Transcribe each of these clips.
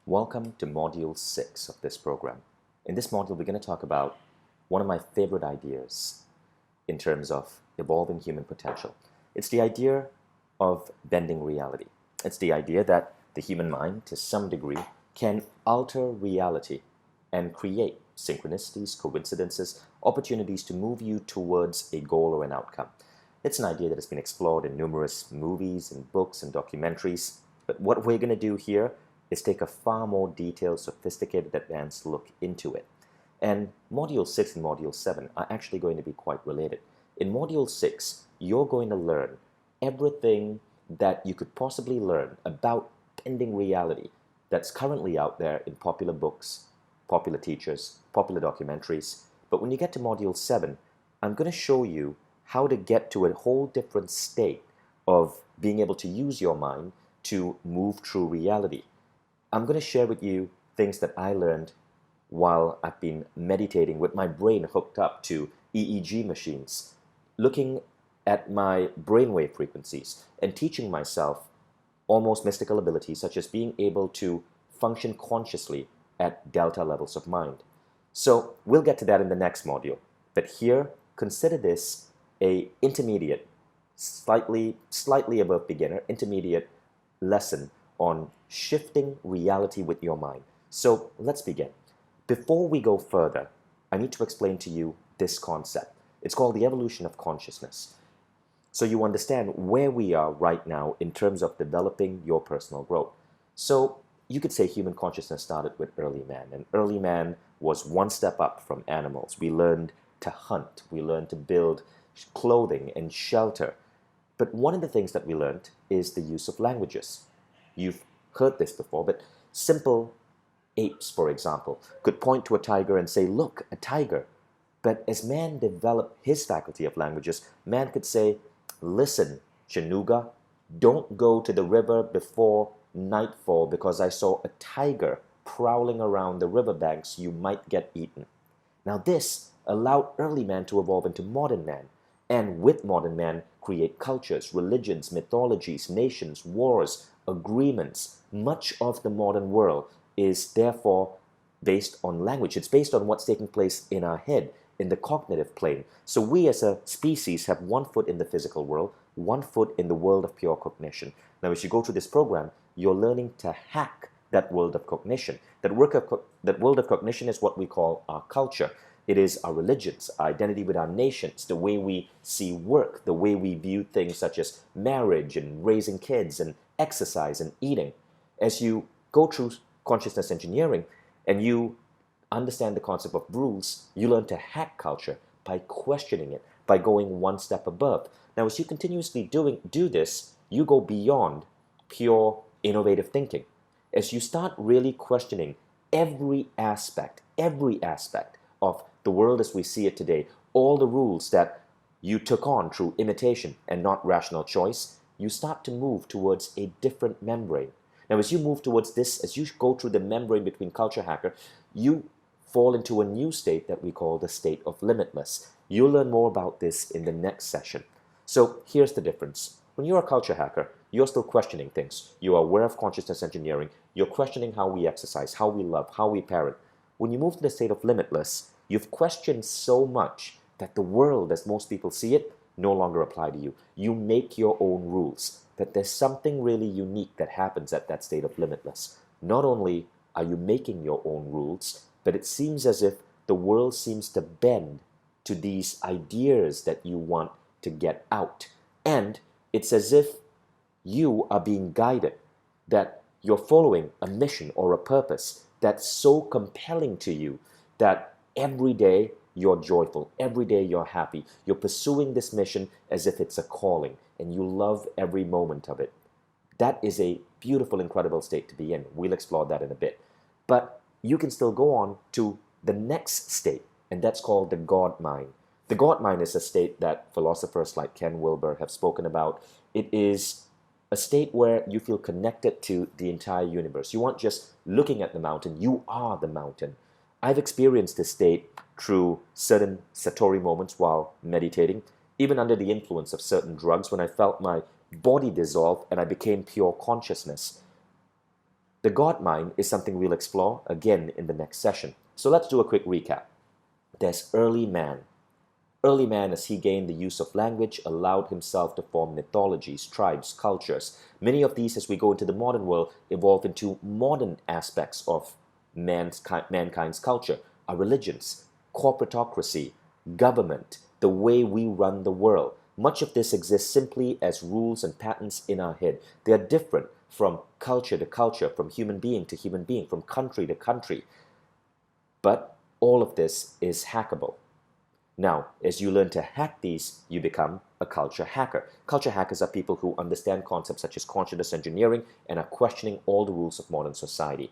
Welcome to Module 6 of this program. In this module, we're going to talk about one of my favorite ideas in terms of evolving human potential. It's the idea of bending reality. It's the idea that the human mind, to some degree, can alter reality and create synchronicities, coincidences, opportunities to move you towards a goal or an outcome. It's an idea that has been explored in numerous movies and books and documentaries, but what we're going to do here is take a far more detailed, sophisticated, advanced look into it. And Module 6 and Module 7 are actually going to be quite related. In Module 6, you're going to learn everything that you could possibly learn about bending reality that's currently out there in popular books, popular teachers, popular documentaries. But when you get to Module 7, I'm going to show you how to get to a whole different state of being able to use your mind to move through reality. I'm going to share with you things that I learned while I've been meditating with my brain hooked up to EEG machines, looking at my brainwave frequencies and teaching myself almost mystical abilities such as being able to function consciously at delta levels of mind. So we'll get to that in the next module. But here, consider this a intermediate, slightly above beginner, intermediate lesson on shifting reality with your mind. So let's begin. Before we go further, I need to explain to you this concept. It's called the evolution of consciousness. So you understand where we are right now in terms of developing your personal growth. So you could say human consciousness started with early man, and early man was one step up from animals. We learned to hunt, we learned to build clothing and shelter. But one of the things that we learned is the use of languages. You've heard this before, but simple apes, for example, could point to a tiger and say, "Look, a tiger." But as man developed his faculty of languages, man could say, "Listen, Chanuga, don't go to the river before nightfall because I saw a tiger prowling around the riverbanks. You might get eaten." Now this allowed early man to evolve into modern man, and with modern man create cultures, religions, mythologies, nations, wars, agreements. Much of the modern world is therefore based on language. It's based on what's taking place in our head, in the cognitive plane. So we as a species have one foot in the physical world, one foot in the world of pure cognition. Now, as you go through this program, you're learning to hack that world of cognition. That world of cognition is what we call our culture. It is our religions, our identity with our nations, the way we see work, the way we view things such as marriage and raising kids and exercise and eating. As you go through consciousness engineering and you understand the concept of rules, you learn to hack culture by questioning it, by going one step above. Now, as you continuously do this, you go beyond pure innovative thinking. As you start really questioning every aspect of the world as we see it today, all the rules that you took on through imitation and not rational choice, you start to move towards a different membrane. Now, as you move towards this, as you go through the membrane between culture hacker, you fall into a new state that we call the state of limitless. You'll learn more about this in the next session. So here's the difference. When you're a culture hacker, you're still questioning things. You are aware of consciousness engineering. You're questioning how we exercise, how we love, how we parent. When you move to the state of limitless, you've questioned so much that the world, as most people see it, no longer apply to you. You make your own rules. That there's something really unique that happens at that state of limitless. Not only are you making your own rules, but it seems as if the world seems to bend to these ideas that you want to get out. And it's as if you are being guided, that you're following a mission or a purpose that's so compelling to you that every day you're joyful, every day you're happy. You're pursuing this mission as if it's a calling, and you love every moment of it. That is a beautiful, incredible state to be in. We'll explore that in a bit. But you can still go on to the next state, and that's called the God mind. The God mind is a state that philosophers like Ken Wilber have spoken about. It is a state where you feel connected to the entire universe. You aren't just looking at the mountain, you are the mountain. I've experienced this state through certain Satori moments while meditating. even under the influence of certain drugs, when I felt my body dissolve and I became pure consciousness. The God mind is something we'll explore again in the next session. So let's do a quick recap. There's early man. Early man, as he gained the use of language, allowed himself to form mythologies, tribes, cultures. Many of these, as we go into the modern world, evolve into modern aspects of mankind's culture, our religions, corporatocracy, government, the way we run the world. Much of this exists simply as rules and patterns in our head. They are different from culture to culture, from human being to human being, from country to country. But all of this is hackable. Now, as you learn to hack these, you become a culture hacker. Culture hackers are people who understand concepts such as consciousness engineering and are questioning all the rules of modern society.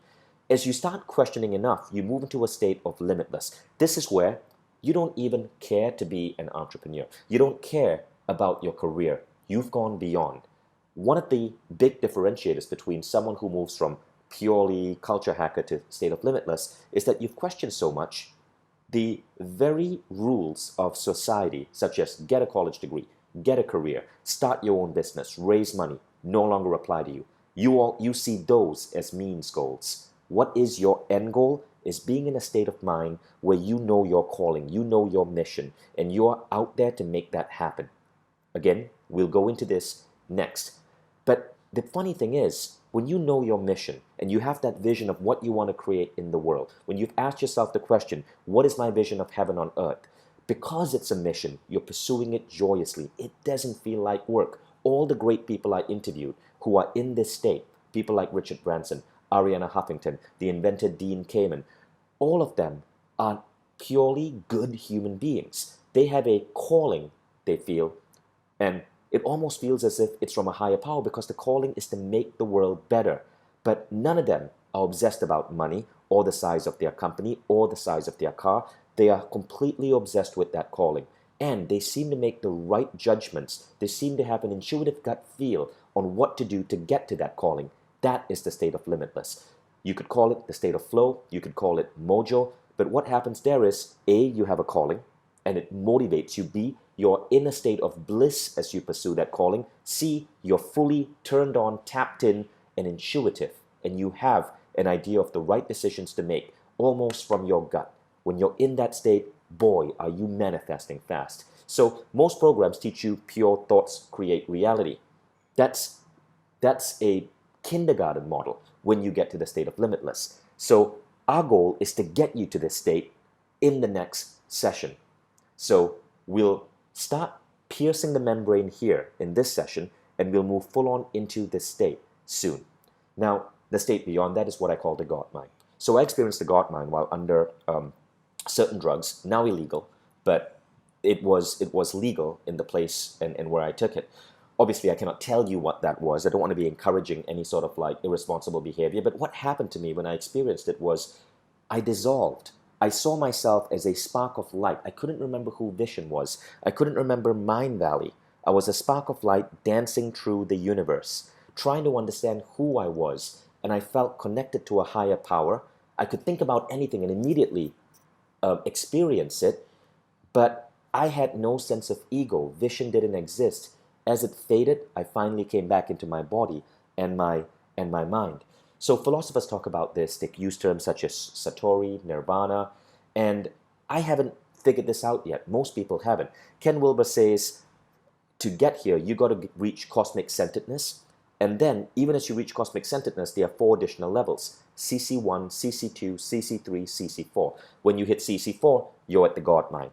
As you start questioning enough, you move into a state of limitless. This is where you don't even care to be an entrepreneur. You don't care about your career. You've gone beyond. One of the big differentiators between someone who moves from purely culture hacker to state of limitless is that you've questioned so much the very rules of society, such as get a college degree, get a career, start your own business, raise money, no longer apply to you. You see those as means goals. What is your end goal is being in a state of mind where you know your calling, you know your mission, and you are out there to make that happen. Again, we'll go into this next. But the funny thing is, when you know your mission and you have that vision of what you want to create in the world, when you've asked yourself the question, what is my vision of heaven on earth? Because it's a mission, you're pursuing it joyously. It doesn't feel like work. All the great people I interviewed who are in this state, people like Richard Branson, Arianna Huffington, the inventor Dean Kamen, all of them are purely good human beings. They have a calling, they feel, and it almost feels as if it's from a higher power because the calling is to make the world better. But none of them are obsessed about money or the size of their company or the size of their car. They are completely obsessed with that calling. And they seem to make the right judgments. They seem to have an intuitive gut feel on what to do to get to that calling. That is the state of limitless. You could call it the state of flow. You could call it mojo. But what happens there is, A, you have a calling and it motivates you. B, you're in a state of bliss as you pursue that calling. C, you're fully turned on, tapped in, and intuitive. And you have an idea of the right decisions to make, almost from your gut. When you're in that state, boy, are you manifesting fast. So most programs teach you pure thoughts create reality. That's a kindergarten model when you get to the state of limitless. So our goal is to get you to this state in the next session. So we'll start piercing the membrane here in this session, and we'll move full on into this state soon. Now, the state beyond that is what I call the God mind. So I experienced the God mind while under certain drugs, now illegal, but it was legal in the place and where I took it. Obviously, I cannot tell you what that was. I don't want to be encouraging any sort of like irresponsible behavior, but what happened to me when I experienced it was I dissolved. I saw myself as a spark of light. I couldn't remember who Vision was. I couldn't remember Mind Valley. I was a spark of light dancing through the universe, trying to understand who I was, and I felt connected to a higher power. I could think about anything and immediately experience it, but I had no sense of ego. Vision didn't exist. As it faded, I finally came back into my body and my mind. So philosophers talk about this. They use terms such as Satori, Nirvana, and I haven't figured this out yet. Most people haven't. Ken Wilber says, to get here, you got to reach cosmic centeredness, and then even as you reach cosmic centeredness, there are 4 additional levels: CC1, CC2, CC3, CC4. When you hit CC4, you're at the God mind.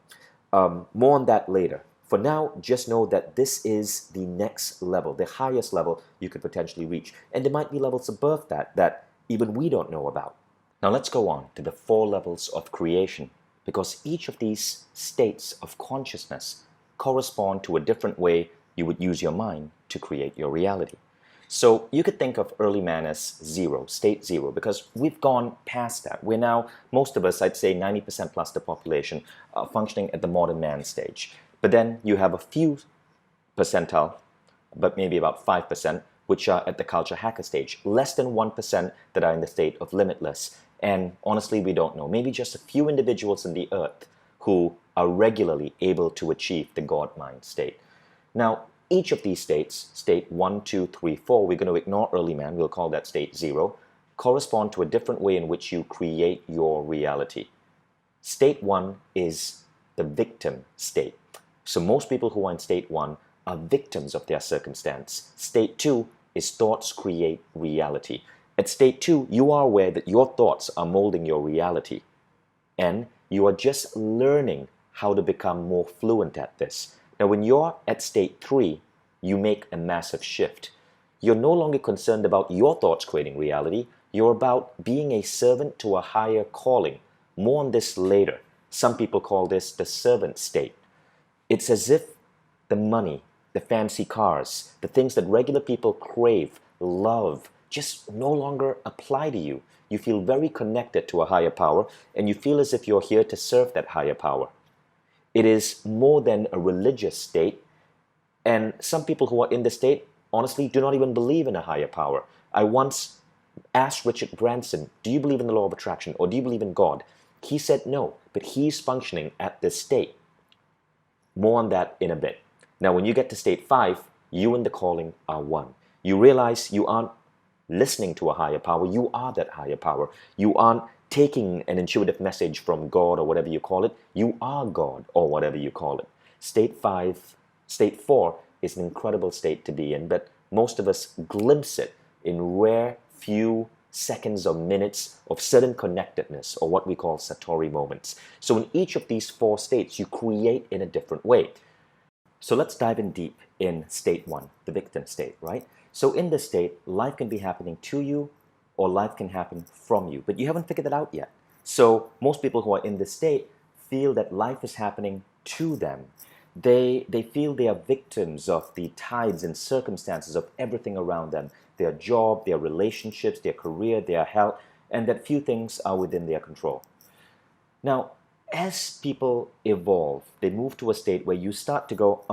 More on that later. For now, just know that this is the next level, the highest level you could potentially reach. And there might be levels above that even we don't know about. Now let's go on to the 4 levels of creation, because each of these states of consciousness correspond to a different way you would use your mind to create your reality. So you could think of early man as 0, state 0, because we've gone past that. We're now, most of us, I'd say 90% plus the population, functioning at the modern man stage. But then you have a few percentile, but maybe about 5%, which are at the culture hacker stage. Less than 1% that are in the state of limitless. And honestly, we don't know. Maybe just a few individuals on the earth who are regularly able to achieve the God mind state. Now, each of these states, state 1, 2, 3, 4, we're going to ignore early man, we'll call that state 0, correspond to a different way in which you create your reality. State 1 is the victim state. So most people who are in state 1 are victims of their circumstance. State 2 is thoughts create reality. At state 2, you are aware that your thoughts are molding your reality, and you are just learning how to become more fluent at this. Now, when you're at state 3, you make a massive shift. You're no longer concerned about your thoughts creating reality. You're about being a servant to a higher calling. More on this later. Some people call this the servant state. It's as if the money, the fancy cars, the things that regular people crave, love, just no longer apply to you. You feel very connected to a higher power, and you feel as if you're here to serve that higher power. It is more than a religious state, and some people who are in the state, honestly, do not even believe in a higher power. I once asked Richard Branson, do you believe in the law of attraction, or do you believe in God? He said no, but he's functioning at this state. More on that in a bit. Now, when you get to state 5, you and the calling are one. You realize you aren't listening to a higher power, you are that higher power. You aren't taking an intuitive message from God or whatever you call it, you are God or whatever you call it. State 4 is an incredible state to be in, but most of us glimpse it in rare few seconds or minutes of sudden connectedness, or what we call Satori moments. So in each of these 4 states, you create in a different way. So let's dive in deep in state 1, the victim state, right? So in this state, life can be happening to you, or life can happen from you, but you haven't figured that out yet. So most people who are in this state feel that life is happening to them. They feel they are victims of the tides and circumstances of everything around them, their job, their relationships, their career, their health, and that few things are within their control. Now, as people evolve, they move to a state where you start to go,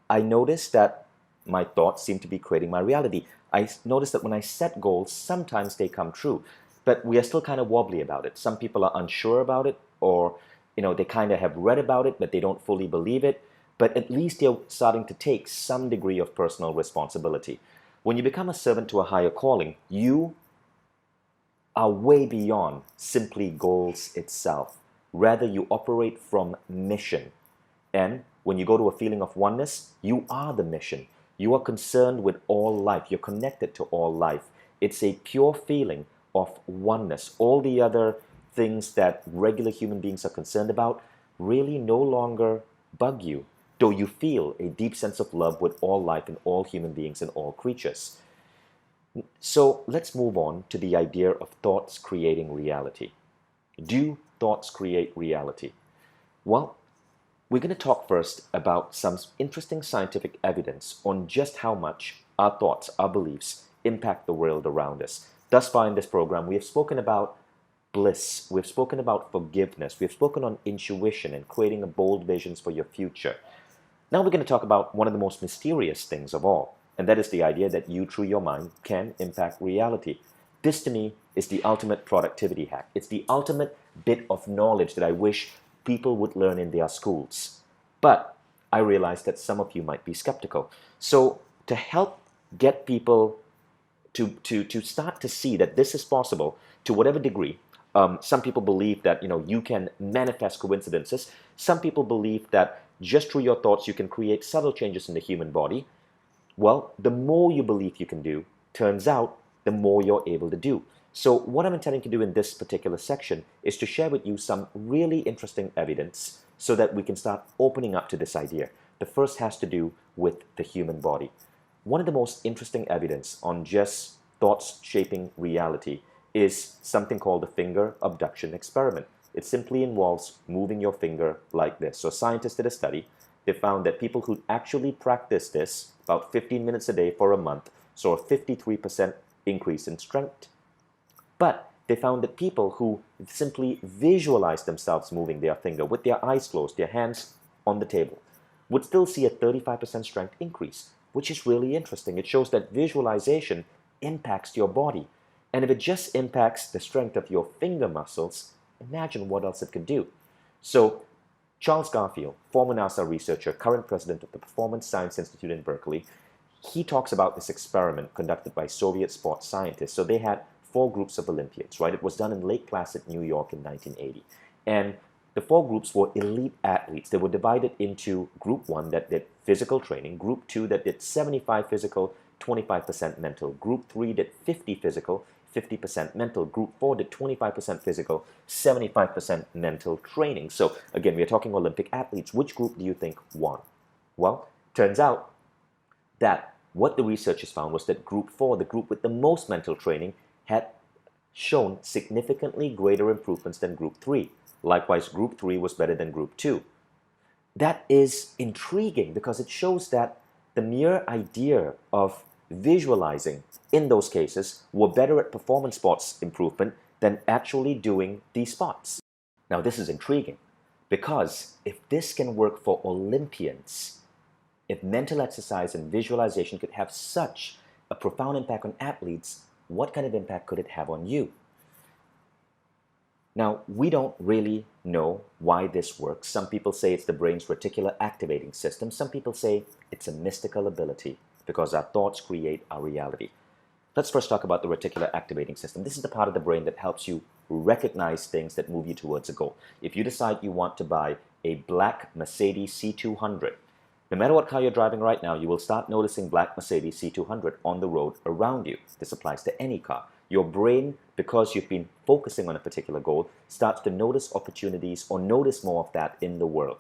I notice that my thoughts seem to be creating my reality. I notice that when I set goals, sometimes they come true, but we are still kind of wobbly about it. Some people are unsure about it, or they kind of have read about it, but they don't fully believe it. But at least they're starting to take some degree of personal responsibility. When you become a servant to a higher calling, you are way beyond simply goals itself. Rather, you operate from mission. And when you go to a feeling of oneness, you are the mission. You are concerned with all life. You're connected to all life. It's a pure feeling of oneness. All the other things that regular human beings are concerned about really no longer bug you, though you feel a deep sense of love with all life and all human beings and all creatures. So let's move on to the idea of thoughts creating reality. Do thoughts create reality? Well, we're going to talk first about some interesting scientific evidence on just how much our thoughts, our beliefs, impact the world around us. Thus far in this program, we have spoken about bliss, we've spoken about forgiveness, we've spoken on intuition and creating bold visions for your future. Now we're going to talk about one of the most mysterious things of all, and that is the idea that you, through your mind, can impact reality. This, to me, is the ultimate productivity hack. It's the ultimate bit of knowledge that I wish people would learn in their schools. But I realize that some of you might be skeptical. So to help get people to start to see that this is possible to whatever degree, some people believe that you can manifest coincidences. Some people believe that just through your thoughts you can create subtle changes in the human body. Well, the more you believe you can do, turns out the more you're able to do. So what I'm intending to do in this particular section is to share with you some really interesting evidence so that we can start opening up to this idea. The first has to do with the human body. One of the most interesting evidence on just thoughts shaping reality is something called the finger abduction experiment. It simply involves moving your finger like this. So scientists did a study. They found that people who actually practice this about 15 minutes a day for a month saw a 53% increase in strength. But they found that people who simply visualize themselves moving their finger with their eyes closed, their hands on the table, would still see a 35% strength increase, which is really interesting. It shows that visualization impacts your body. And if it just impacts the strength of your finger muscles, imagine what else it could do. So Charles Garfield, former NASA researcher, current president of the Performance Science Institute in Berkeley, he talks about this experiment conducted by Soviet sports scientists. So they had 4 groups of Olympians, right? It was done in Lake Placid, New York in 1980. And the 4 groups were elite athletes. They were divided into Group 1 that did physical training, Group 2 that did 75 physical, 25% mental, Group 3 did 50 physical, 50% mental, Group 4 did 25% physical, 75% mental training. So again, we are talking Olympic athletes. Which group do you think won? Well, turns out that what the researchers found was that Group 4, the group with the most mental training, had shown significantly greater improvements than Group 3. Likewise, Group 3 was better than Group 2. That is intriguing because it shows that the mere idea of visualizing in those cases were better at performance sports improvement than actually doing these sports. Now, this is intriguing because if this can work for Olympians, if mental exercise and visualization could have such a profound impact on athletes, what kind of impact could it have on you? Now, we don't really know why this works. Some people say it's the brain's reticular activating system. Some people say it's a mystical ability because our thoughts create our reality. Let's first talk about the reticular activating system. This is the part of the brain that helps you recognize things that move you towards a goal. If you decide you want to buy a black Mercedes C200, no matter what car you're driving right now, you will start noticing black Mercedes C200 on the road around you. This applies to any car. Your brain, because you've been focusing on a particular goal, starts to notice opportunities or notice more of that in the world.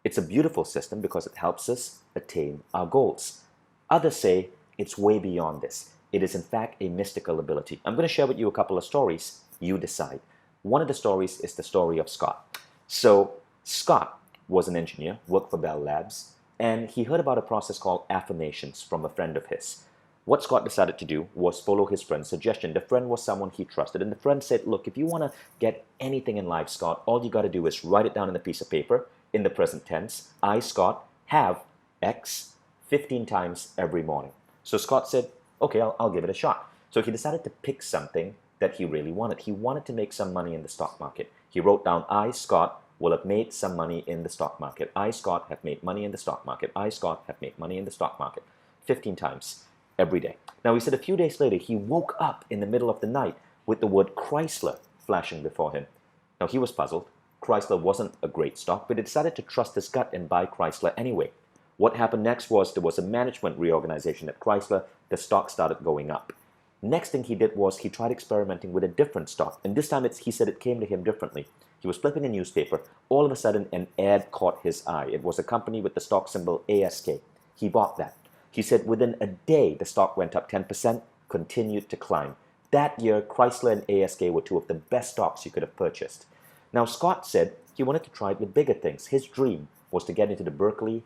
It's a beautiful system because it helps us attain our goals. Others say it's way beyond this. It is in fact a mystical ability. I'm going to share with you a couple of stories. You decide. One of the stories is the story of Scott. So Scott was an engineer, worked for Bell Labs, and he heard about a process called affirmations from a friend of his. What Scott decided to do was follow his friend's suggestion. The friend was someone he trusted, and the friend said, look, if you want to get anything in life, Scott, all you got to do is write it down on a piece of paper in the present tense. I, Scott, have X 15 times every morning. So Scott said, okay, I'll give it a shot. So he decided to pick something that he really wanted. He wanted to make some money in the stock market. He wrote down, I, Scott, will have made some money in the stock market. I, Scott, have made money in the stock market. I, Scott, have made money in the stock market. 15 times every day. Now, he said a few days later, he woke up in the middle of the night with the word Chrysler flashing before him. Now, he was puzzled. Chrysler wasn't a great stock, but he decided to trust his gut and buy Chrysler anyway. What happened next was there was a management reorganization at Chrysler. The stock started going up. Next thing he did was he tried experimenting with a different stock. And this time he said it came to him differently. He was flipping a newspaper. All of a sudden, an ad caught his eye. It was a company with the stock symbol ASK. He bought that. He said within a day, the stock went up 10%, continued to climb. That year, Chrysler and ASK were 2 of the best stocks you could have purchased. Now, Scott said he wanted to try it with bigger things. His dream was to get into the Berkeley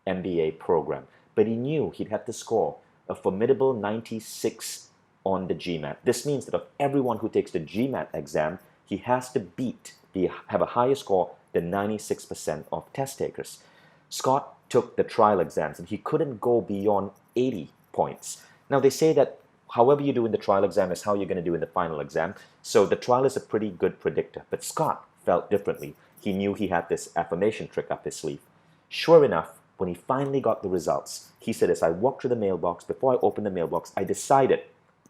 MBA program, but he knew he'd have to score a formidable 96 on the GMAT. This means that of everyone who takes the GMAT exam, he has to have a higher score than 96% of test takers. Scott took the trial exams and he couldn't go beyond 80 points. Now, they say that however you do in the trial exam is how you're going to do in the final exam. So the trial is a pretty good predictor. But Scott felt differently. He knew he had this affirmation trick up his sleeve. Sure enough, when he finally got the results, he said, as I walked to the mailbox, before I opened the mailbox, I decided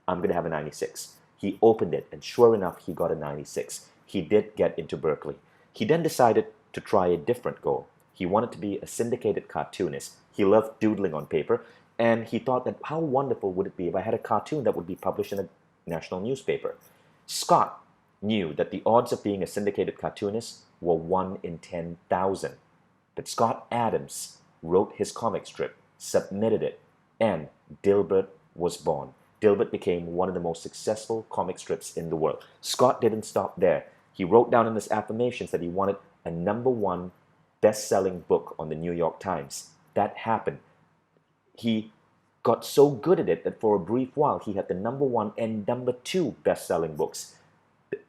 I'm going to have a 96. He opened it, and sure enough, he got a 96. He did get into Berkeley. He then decided to try a different goal. He wanted to be a syndicated cartoonist. He loved doodling on paper, and he thought that how wonderful would it be if I had a cartoon that would be published in a national newspaper. Scott knew that the odds of being a syndicated cartoonist were 1 in 10,000. But Scott Adams wrote his comic strip, submitted it, and Dilbert was born. Dilbert became one of the most successful comic strips in the world. Scott didn't stop there. He wrote down in his affirmations that he wanted a #1 best-selling book on the New York Times. That happened. He got so good at it that for a brief while he had the #1 and #2 best-selling books.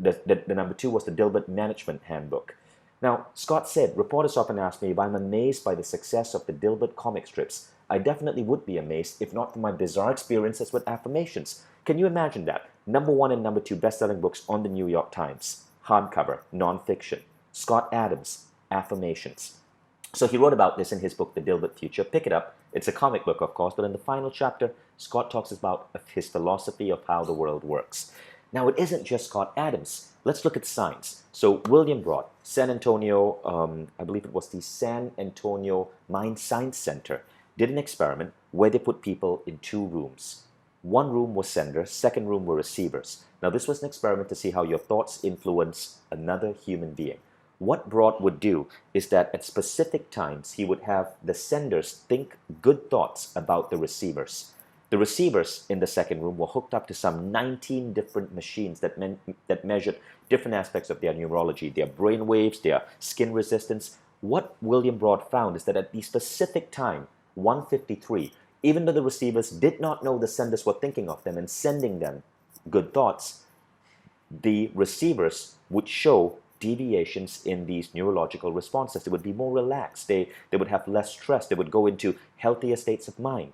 The #2 was the Dilbert Management Handbook. Now, Scott said, reporters often ask me if I'm amazed by the success of the Dilbert comic strips. I definitely would be amazed if not for my bizarre experiences with affirmations. Can you imagine that? #1 and #2 best-selling books on the New York Times. Hardcover, non-fiction. Scott Adams, affirmations. So he wrote about this in his book, The Dilbert Future. Pick it up. It's a comic book, of course, but in the final chapter, Scott talks about his philosophy of how the world works. Now, it isn't just Scott Adams. Let's look at science. So William Broad, San Antonio, I believe it was the San Antonio Mind Science Center, did an experiment where they put people in two rooms. One room was senders, second room were receivers. Now, this was an experiment to see how your thoughts influence another human being. What Broad would do is that at specific times, he would have the senders think good thoughts about the receivers. The receivers in the second room were hooked up to some 19 different machines that measured different aspects of their neurology, their brain waves, their skin resistance. What William Broad found is that at the specific time, 1:53, even though the receivers did not know the senders were thinking of them and sending them good thoughts, the receivers would show deviations in these neurological responses. They would be more relaxed. They would have less stress. They would go into healthier states of mind.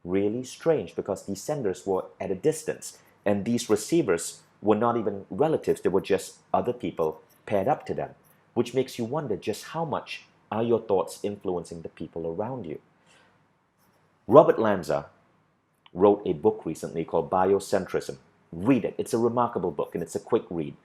Really strange, because these senders were at a distance and these receivers were not even relatives. They were just other people paired up to them, which makes you wonder just how much are your thoughts influencing the people around you. Robert Lanza wrote a book recently called Biocentrism. Read it. It's a remarkable book and it's a quick read.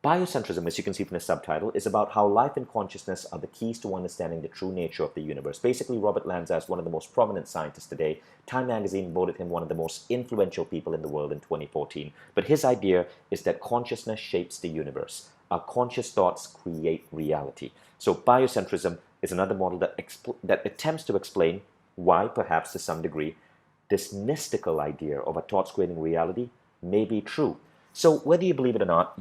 Biocentrism, as you can see from the subtitle, is about how life and consciousness are the keys to understanding the true nature of the universe. Basically, Robert Lanza is one of the most prominent scientists today. Time magazine voted him one of the most influential people in the world in 2014. But his idea is that consciousness shapes the universe. Our conscious thoughts create reality. So biocentrism is another model that attempts to explain why, perhaps to some degree, this mystical idea of our thoughts creating reality may be true. So whether you believe it or not,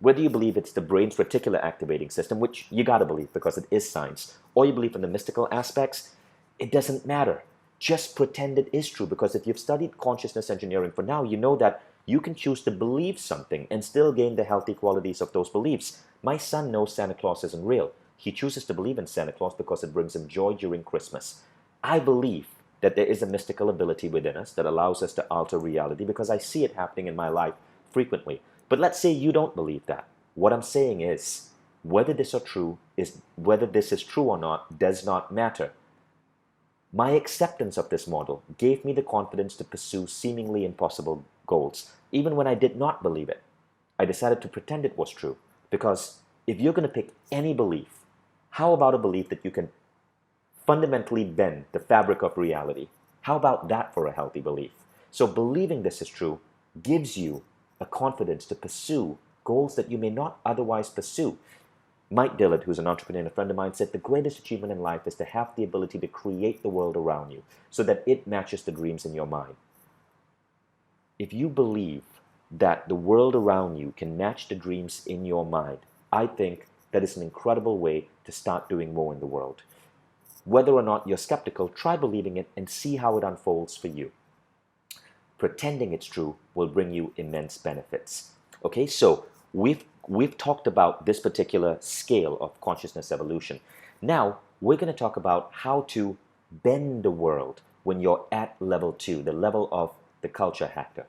whether you believe it's the brain's reticular activating system, which you gotta believe because it is science, or you believe in the mystical aspects, it doesn't matter. Just pretend it is true, because if you've studied consciousness engineering for now, you know that you can choose to believe something and still gain the healthy qualities of those beliefs. My son knows Santa Claus isn't real. He chooses to believe in Santa Claus because it brings him joy during Christmas. I believe that there is a mystical ability within us that allows us to alter reality because I see it happening in my life frequently. But let's say you don't believe that. What I'm saying is, whether this is true or not does not matter. My acceptance of this model gave me the confidence to pursue seemingly impossible goals, even when I did not believe it. I decided to pretend it was true, because if you're going to pick any belief, how about a belief that you can fundamentally bend the fabric of reality? How about that for a healthy belief? So believing this is true gives you a confidence to pursue goals that you may not otherwise pursue. Mike Dillard, who's an entrepreneur and a friend of mine, said the greatest achievement in life is to have the ability to create the world around you so that it matches the dreams in your mind. If you believe that the world around you can match the dreams in your mind, I think that is an incredible way to start doing more in the world. Whether or not you're skeptical, try believing it and see how it unfolds for you. Pretending it's true will bring you immense benefits. Okay, so we've talked about this particular scale of consciousness evolution. Now, we're going to talk about how to bend the world when you're at level 2, the level of the culture hacker.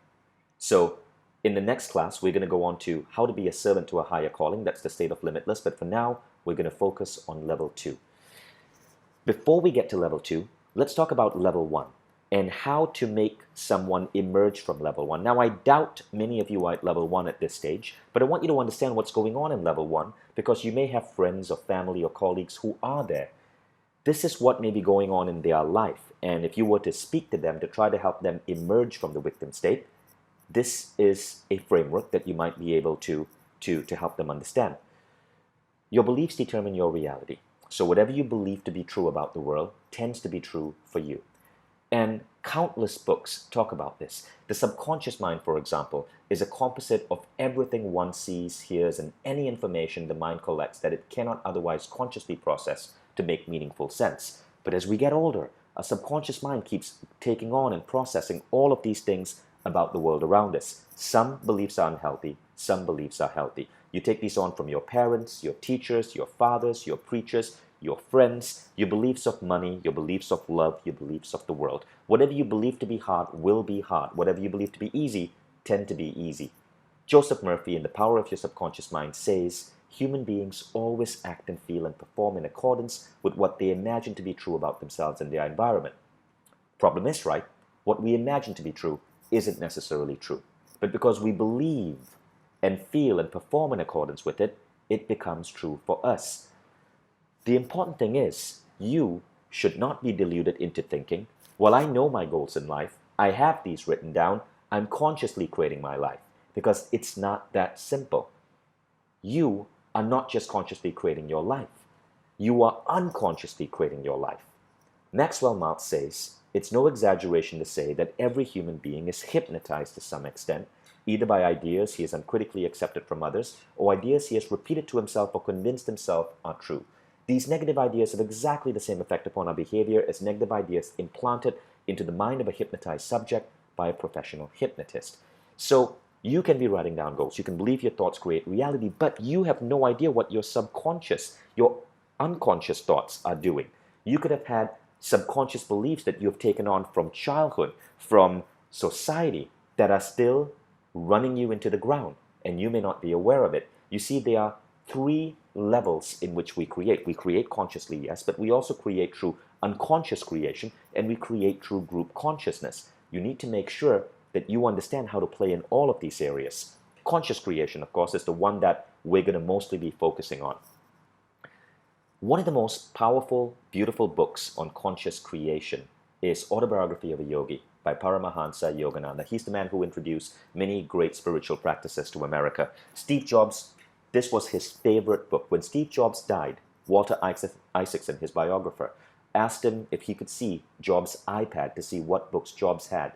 So, in the next class, we're going to go on to how to be a servant to a higher calling. That's the state of limitless. But for now, we're going to focus on level 2. Before we get to level 2, let's talk about level 1. And how to make someone emerge from level 1. Now, I doubt many of you are at level 1 at this stage, but I want you to understand what's going on in level 1 because you may have friends or family or colleagues who are there. This is what may be going on in their life, and if you were to speak to them to try to help them emerge from the victim state, this is a framework that you might be able to help them understand. Your beliefs determine your reality. So whatever you believe to be true about the world tends to be true for you. And countless books talk about this. The subconscious mind, for example, is a composite of everything one sees, hears, and any information the mind collects that it cannot otherwise consciously process to make meaningful sense. But as we get older, our subconscious mind keeps taking on and processing all of these things about the world around us. Some beliefs are unhealthy, some beliefs are healthy. You take these on from your parents, your teachers, your fathers, your preachers, your friends, your beliefs of money, your beliefs of love, your beliefs of the world. Whatever you believe to be hard will be hard. Whatever you believe to be easy tend to be easy. Joseph Murphy in The Power of Your Subconscious Mind says, human beings always act and feel and perform in accordance with what they imagine to be true about themselves and their environment. Problem is, right, what we imagine to be true isn't necessarily true. But because we believe and feel and perform in accordance with it, it becomes true for us. The important thing is, you should not be deluded into thinking, well, I know my goals in life, I have these written down, I'm consciously creating my life. Because it's not that simple. You are not just consciously creating your life. You are unconsciously creating your life. Maxwell Maltz says, it's no exaggeration to say that every human being is hypnotized to some extent, either by ideas he has uncritically accepted from others, or ideas he has repeated to himself or convinced himself are true. These negative ideas have exactly the same effect upon our behavior as negative ideas implanted into the mind of a hypnotized subject by a professional hypnotist. So, you can be writing down goals, you can believe your thoughts create reality, but you have no idea what your subconscious, your unconscious thoughts are doing. You could have had subconscious beliefs that you've taken on from childhood, from society, that are still running you into the ground, and you may not be aware of it. You see, there are three levels in which we create. We create consciously, yes, but we also create through unconscious creation, and we create through group consciousness. You need to make sure that you understand how to play in all of these areas. Conscious creation, of course, is the one that we're going to mostly be focusing on. One of the most powerful, beautiful books on conscious creation is Autobiography of a Yogi by Paramahansa Yogananda. He's the man who introduced many great spiritual practices to America. Steve Jobs, this was his favorite book. When Steve Jobs died, Walter Isaacson, his biographer, asked him if he could see Jobs' iPad to see what books Jobs had.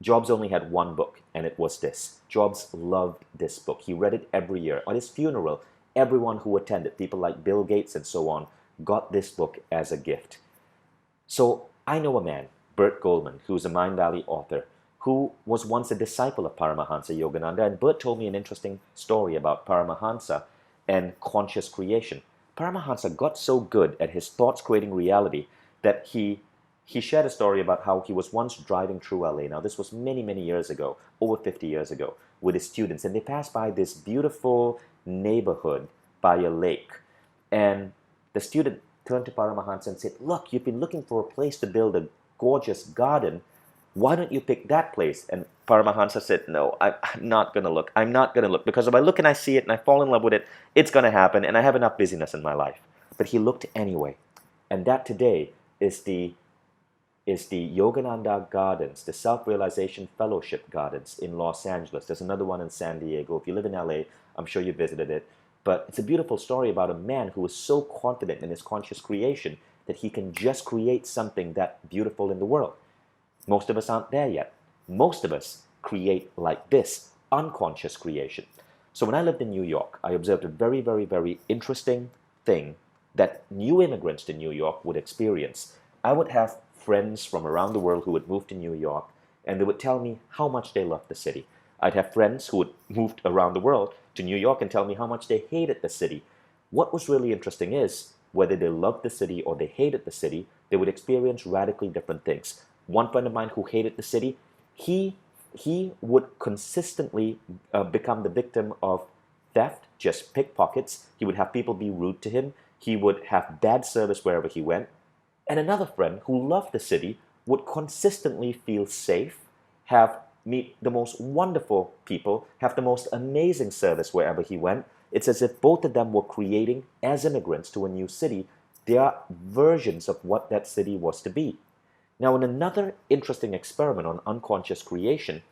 Jobs only had one book, and it was this. Jobs loved this book. He read it every year. On his funeral, everyone who attended, people like Bill Gates and so on, got this book as a gift. So I know a man, Bert Goldman, who's a Mindvalley author, who was once a disciple of Paramahansa Yogananda, and Bert told me an interesting story about Paramahansa and conscious creation. Paramahansa got so good at his thoughts creating reality that he shared a story about how he was once driving through LA. Now, this was many, many years ago, over 50 years ago, with his students. And they passed by this beautiful neighborhood by a lake. And the student turned to Paramahansa and said, look, you've been looking for a place to build a gorgeous garden. Why don't you pick that place? And Paramahansa said, no, I'm not going to look. I'm not going to look. Because if I look and I see it and I fall in love with it, it's going to happen. And I have enough busyness in my life. But he looked anyway. And that today is the Yogananda Gardens, the Self-Realization Fellowship Gardens in Los Angeles. There's another one in San Diego. If you live in LA, I'm sure you visited it. But it's a beautiful story about a man who is so confident in his conscious creation that he can just create something that beautiful in the world. Most of us aren't there yet. Most of us create like this, unconscious creation. So when I lived in New York, I observed a very, very, very interesting thing that new immigrants to New York would experience. I would have friends from around the world who would move to New York, and they would tell me how much they loved the city. I'd have friends who had moved around the world to New York and tell me how much they hated the city. What was really interesting is, whether they loved the city or they hated the city, they would experience radically different things. One friend of mine who hated the city, he would consistently become the victim of theft, just pickpockets. He would have people be rude to him. He would have bad service wherever he went. And another friend who loved the city would consistently feel safe, meet the most wonderful people, have the most amazing service wherever he went. It's as if both of them were creating, as immigrants to a new city, their versions of what that city was to be. Now, in another interesting experiment on unconscious creation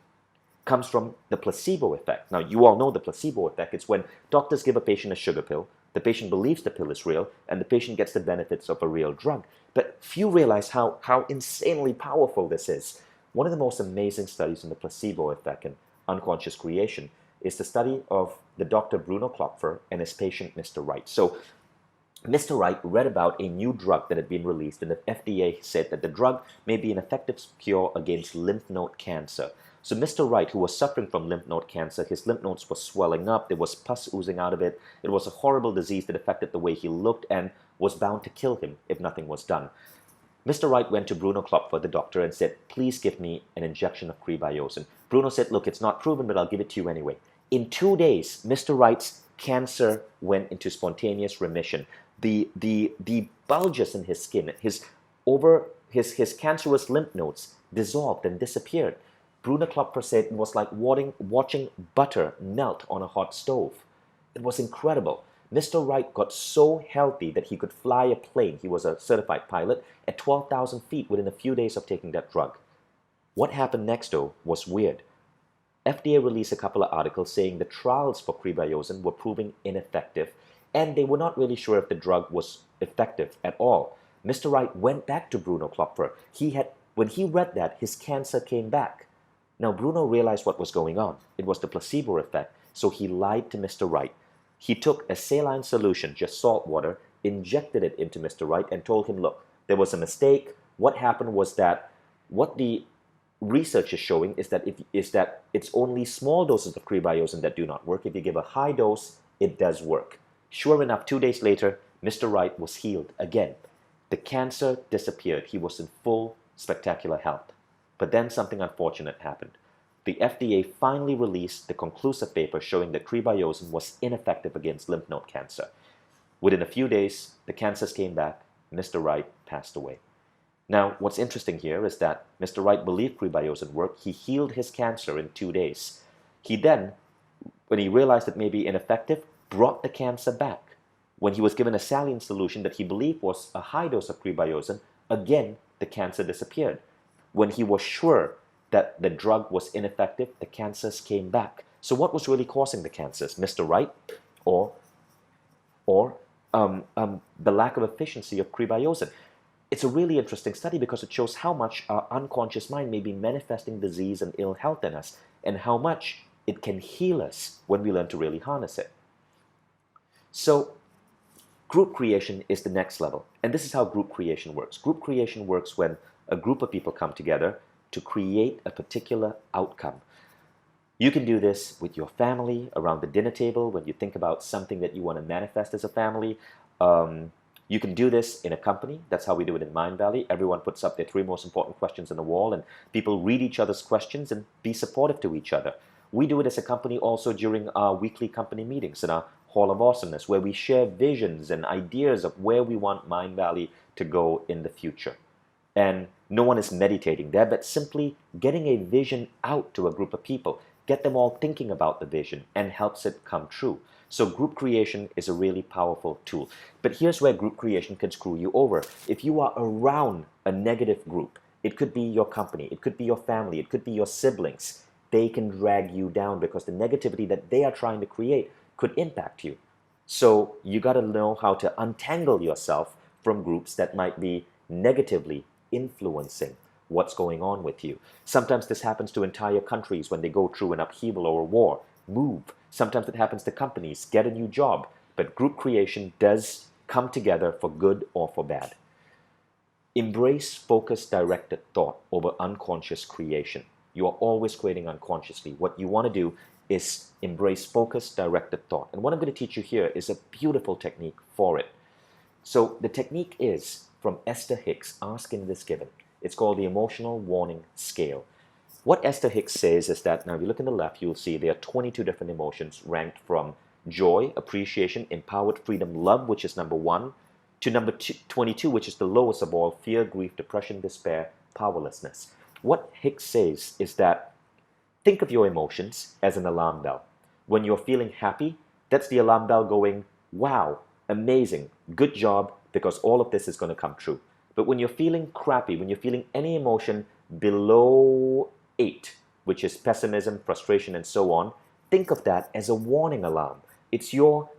comes from the placebo effect. Now, you all know the placebo effect. It's when doctors give a patient a sugar pill, the patient believes the pill is real, and the patient gets the benefits of a real drug. But few realize how insanely powerful this is. One of the most amazing studies in the placebo effect and unconscious creation is the study of the Dr. Bruno Klopfer and his patient, Mr. Wright. So, Mr. Wright read about a new drug that had been released, and the FDA said that the drug may be an effective cure against lymph node cancer. So Mr. Wright, who was suffering from lymph node cancer, his lymph nodes were swelling up, there was pus oozing out of it. It was a horrible disease that affected the way he looked and was bound to kill him if nothing was done. Mr. Wright went to Bruno Klopfer, the doctor, and said, please give me an injection of crebiosin. Bruno said, look, it's not proven, but I'll give it to you anyway. In 2 days, Mr. Wright's cancer went into spontaneous remission. The bulges in his skin, his cancerous lymph nodes dissolved and disappeared. Bruno Klopfer said it was like watching butter melt on a hot stove. It was incredible. Mr. Wright got so healthy that he could fly a plane. He was a certified pilot at 12,000 feet within a few days of taking that drug. What happened next, though, was weird. FDA released a couple of articles saying the trials for crebiosen were proving ineffective, and they were not really sure if the drug was effective at all. Mr. Wright went back to Bruno Klopfer. When he read that, his cancer came back. Now, Bruno realized what was going on. It was the placebo effect, so he lied to Mr. Wright. He took a saline solution, just salt water, injected it into Mr. Wright, and told him, look, there was a mistake. What happened was that what the research is showing is that it's only small doses of crebiosen that do not work. If you give a high dose, it does work. Sure enough, 2 days later, Mr. Wright was healed again. The cancer disappeared. He was in full, spectacular health. But then something unfortunate happened. The FDA finally released the conclusive paper showing that crebiosen was ineffective against lymph node cancer. Within a few days, the cancers came back. Mr. Wright passed away. Now, what's interesting here is that Mr. Wright believed crebiosen worked. He healed his cancer in 2 days. He then, when he realized it may be ineffective, brought the cancer back. When he was given a saline solution that he believed was a high dose of crebiosen, again, the cancer disappeared. When he was sure that the drug was ineffective, the cancers came back. So what was really causing the cancers? Mr. Wright or the lack of efficiency of crebiosen? It's a really interesting study because it shows how much our unconscious mind may be manifesting disease and ill health in us, and how much it can heal us when we learn to really harness it. So group creation is the next level, and this is how group creation works. Group creation works when a group of people come together to create a particular outcome. You can do this with your family around the dinner table when you think about something that you want to manifest as a family. You can do this in a company. That's how we do it in Mindvalley. Everyone puts up their 3 most important questions on the wall, and people read each other's questions and be supportive to each other. We do it as a company also during our weekly company meetings in our Hall of Awesomeness, where we share visions and ideas of where we want Mindvalley to go in the future. And no one is meditating there, but simply getting a vision out to a group of people, get them all thinking about the vision, and helps it come true. So group creation is a really powerful tool. But here's where group creation can screw you over. If you are around a negative group, it could be your company, it could be your family, it could be your siblings, they can drag you down because the negativity that they are trying to create could impact you. So you got to know how to untangle yourself from groups that might be negatively influencing what's going on with you. Sometimes this happens to entire countries when they go through an upheaval or a war. Move. Sometimes it happens to companies. Get a new job. But group creation does come together for good or for bad. Embrace focused, directed thought over unconscious creation. You are always creating unconsciously. What you want to do is embrace focused, directed thought. And what I'm going to teach you here is a beautiful technique for it. So the technique is from Esther Hicks, Ask and It Is Given. It's called the Emotional Warning Scale. What Esther Hicks says is that, now if you look on the left, you'll see there are 22 different emotions ranked from joy, appreciation, empowered, freedom, love, which is number 1, to number 22, which is the lowest of all, fear, grief, depression, despair, powerlessness. What Hicks says is that think of your emotions as an alarm bell. When you're feeling happy, that's the alarm bell going, wow, amazing, good job, because all of this is going to come true. But when you're feeling crappy, when you're feeling any emotion below 8, which is pessimism, frustration, and so on, think of that as a warning alarm. It's your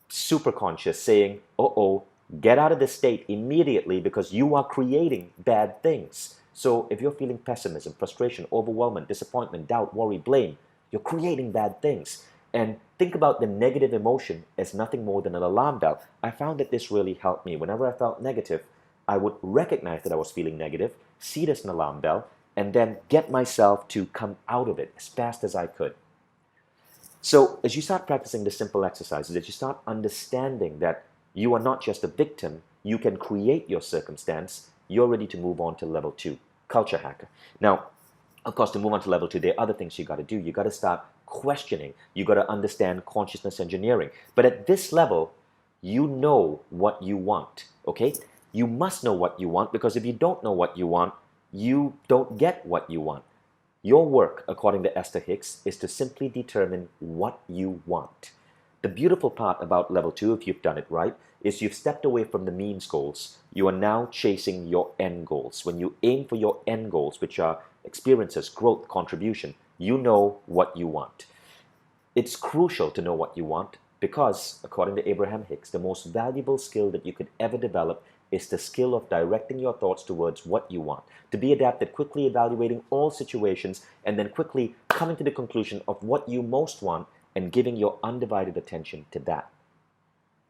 superconscious saying, uh-oh, get out of this state immediately because you are creating bad things. So if you're feeling pessimism, frustration, overwhelmment, disappointment, doubt, worry, blame, you're creating bad things. And think about the negative emotion as nothing more than an alarm bell. I found that this really helped me. Whenever I felt negative, I would recognize that I was feeling negative, see it as an alarm bell, and then get myself to come out of it as fast as I could. So as you start practicing the simple exercises, as you start understanding that you are not just a victim, you can create your circumstance, you're ready to move on to level 2, culture hacker. Now, of course, to move on to level 2, there are other things you got to do. You got to start questioning. You got to understand consciousness engineering. But at this level, you know what you want, okay? You must know what you want, because if you don't know what you want, you don't get what you want. Your work, according to Esther Hicks, is to simply determine what you want. The beautiful part about level 2, if you've done it right, is you've stepped away from the means goals. You are now chasing your end goals. When you aim for your end goals, which are experiences, growth, contribution, you know what you want. It's crucial to know what you want because, according to Abraham Hicks, the most valuable skill that you could ever develop is the skill of directing your thoughts towards what you want. To be adept at quickly evaluating all situations and then quickly coming to the conclusion of what you most want and giving your undivided attention to that.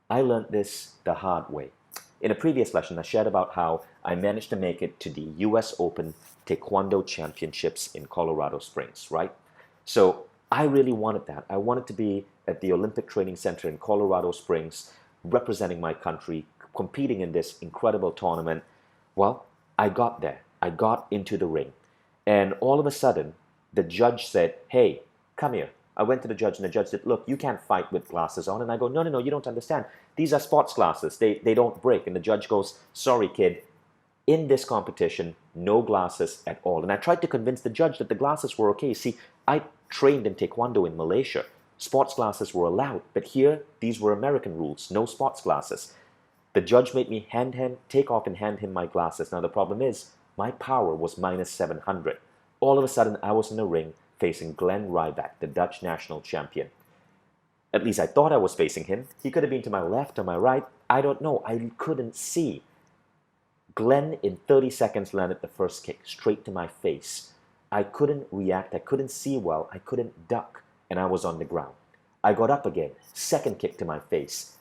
I learned this the hard way. In a previous lesson, I shared about how I managed to make it to the US Open Taekwondo Championships in Colorado Springs, right? So I really wanted that. I wanted to be at the Olympic Training Center in Colorado Springs, representing my country, competing in this incredible tournament. Well, I got there. I got into the ring. And all of a sudden, the judge said, "Hey, come here." I went to the judge and the judge said, "Look, you can't fight with glasses on." And I go, no, you don't understand. These are sports glasses. They don't break. And the judge goes, "Sorry, kid. In this competition, no glasses at all." And I tried to convince the judge that the glasses were okay. See, I trained in Taekwondo in Malaysia. Sports glasses were allowed. But here, these were American rules. No sports glasses. The judge made me take off and hand him my glasses. Now, the problem is, my power was minus 700. All of a sudden, I was in the ring facing Glenn Ryback, the Dutch national champion. At least I thought I was facing him. He could have been to my left or my right. I don't know. I couldn't see. Glenn, in 30 seconds, landed the first kick straight to my face. I couldn't react. I couldn't see well. I couldn't duck. And I was on the ground. I got up again. Second kick to my face.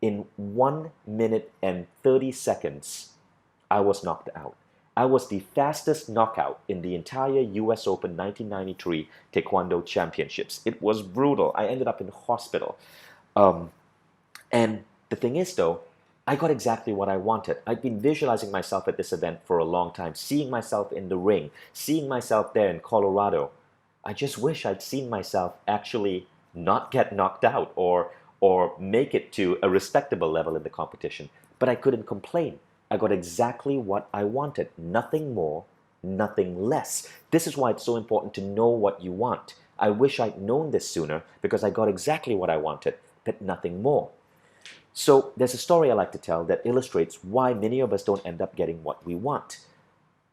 In 1 minute and 30 seconds, I was knocked out. I was the fastest knockout in the entire US Open 1993 Taekwondo Championships. It was brutal. I ended up in hospital. And the thing is, though, I got exactly what I wanted. I'd been visualizing myself at this event for a long time, seeing myself in the ring, seeing myself there in Colorado. I just wish I'd seen myself actually not get knocked out or make it to a respectable level in the competition. But I couldn't complain. I got exactly what I wanted. Nothing more, nothing less. This is why it's so important to know what you want. I wish I'd known this sooner because I got exactly what I wanted, but nothing more. So there's a story I like to tell that illustrates why many of us don't end up getting what we want.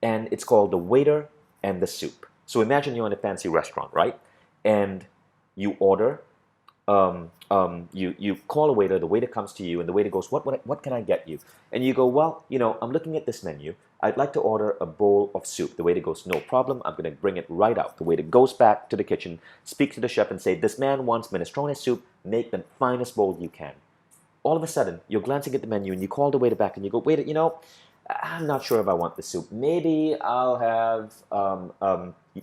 And it's called The Waiter and the Soup. So imagine you're in a fancy restaurant, right? And you order, you call a waiter, the waiter comes to you, and the waiter goes, what can I get you? And you go, "Well, I'm looking at this menu. I'd like to order a bowl of soup." The waiter goes, "No problem, I'm going to bring it right out." The waiter goes back to the kitchen, speaks to the chef and say, "This man wants minestrone soup, make the finest bowl you can." All of a sudden, you're glancing at the menu and you call the waiter back and you go, "Waiter, I'm not sure if I want the soup. Maybe I'll have,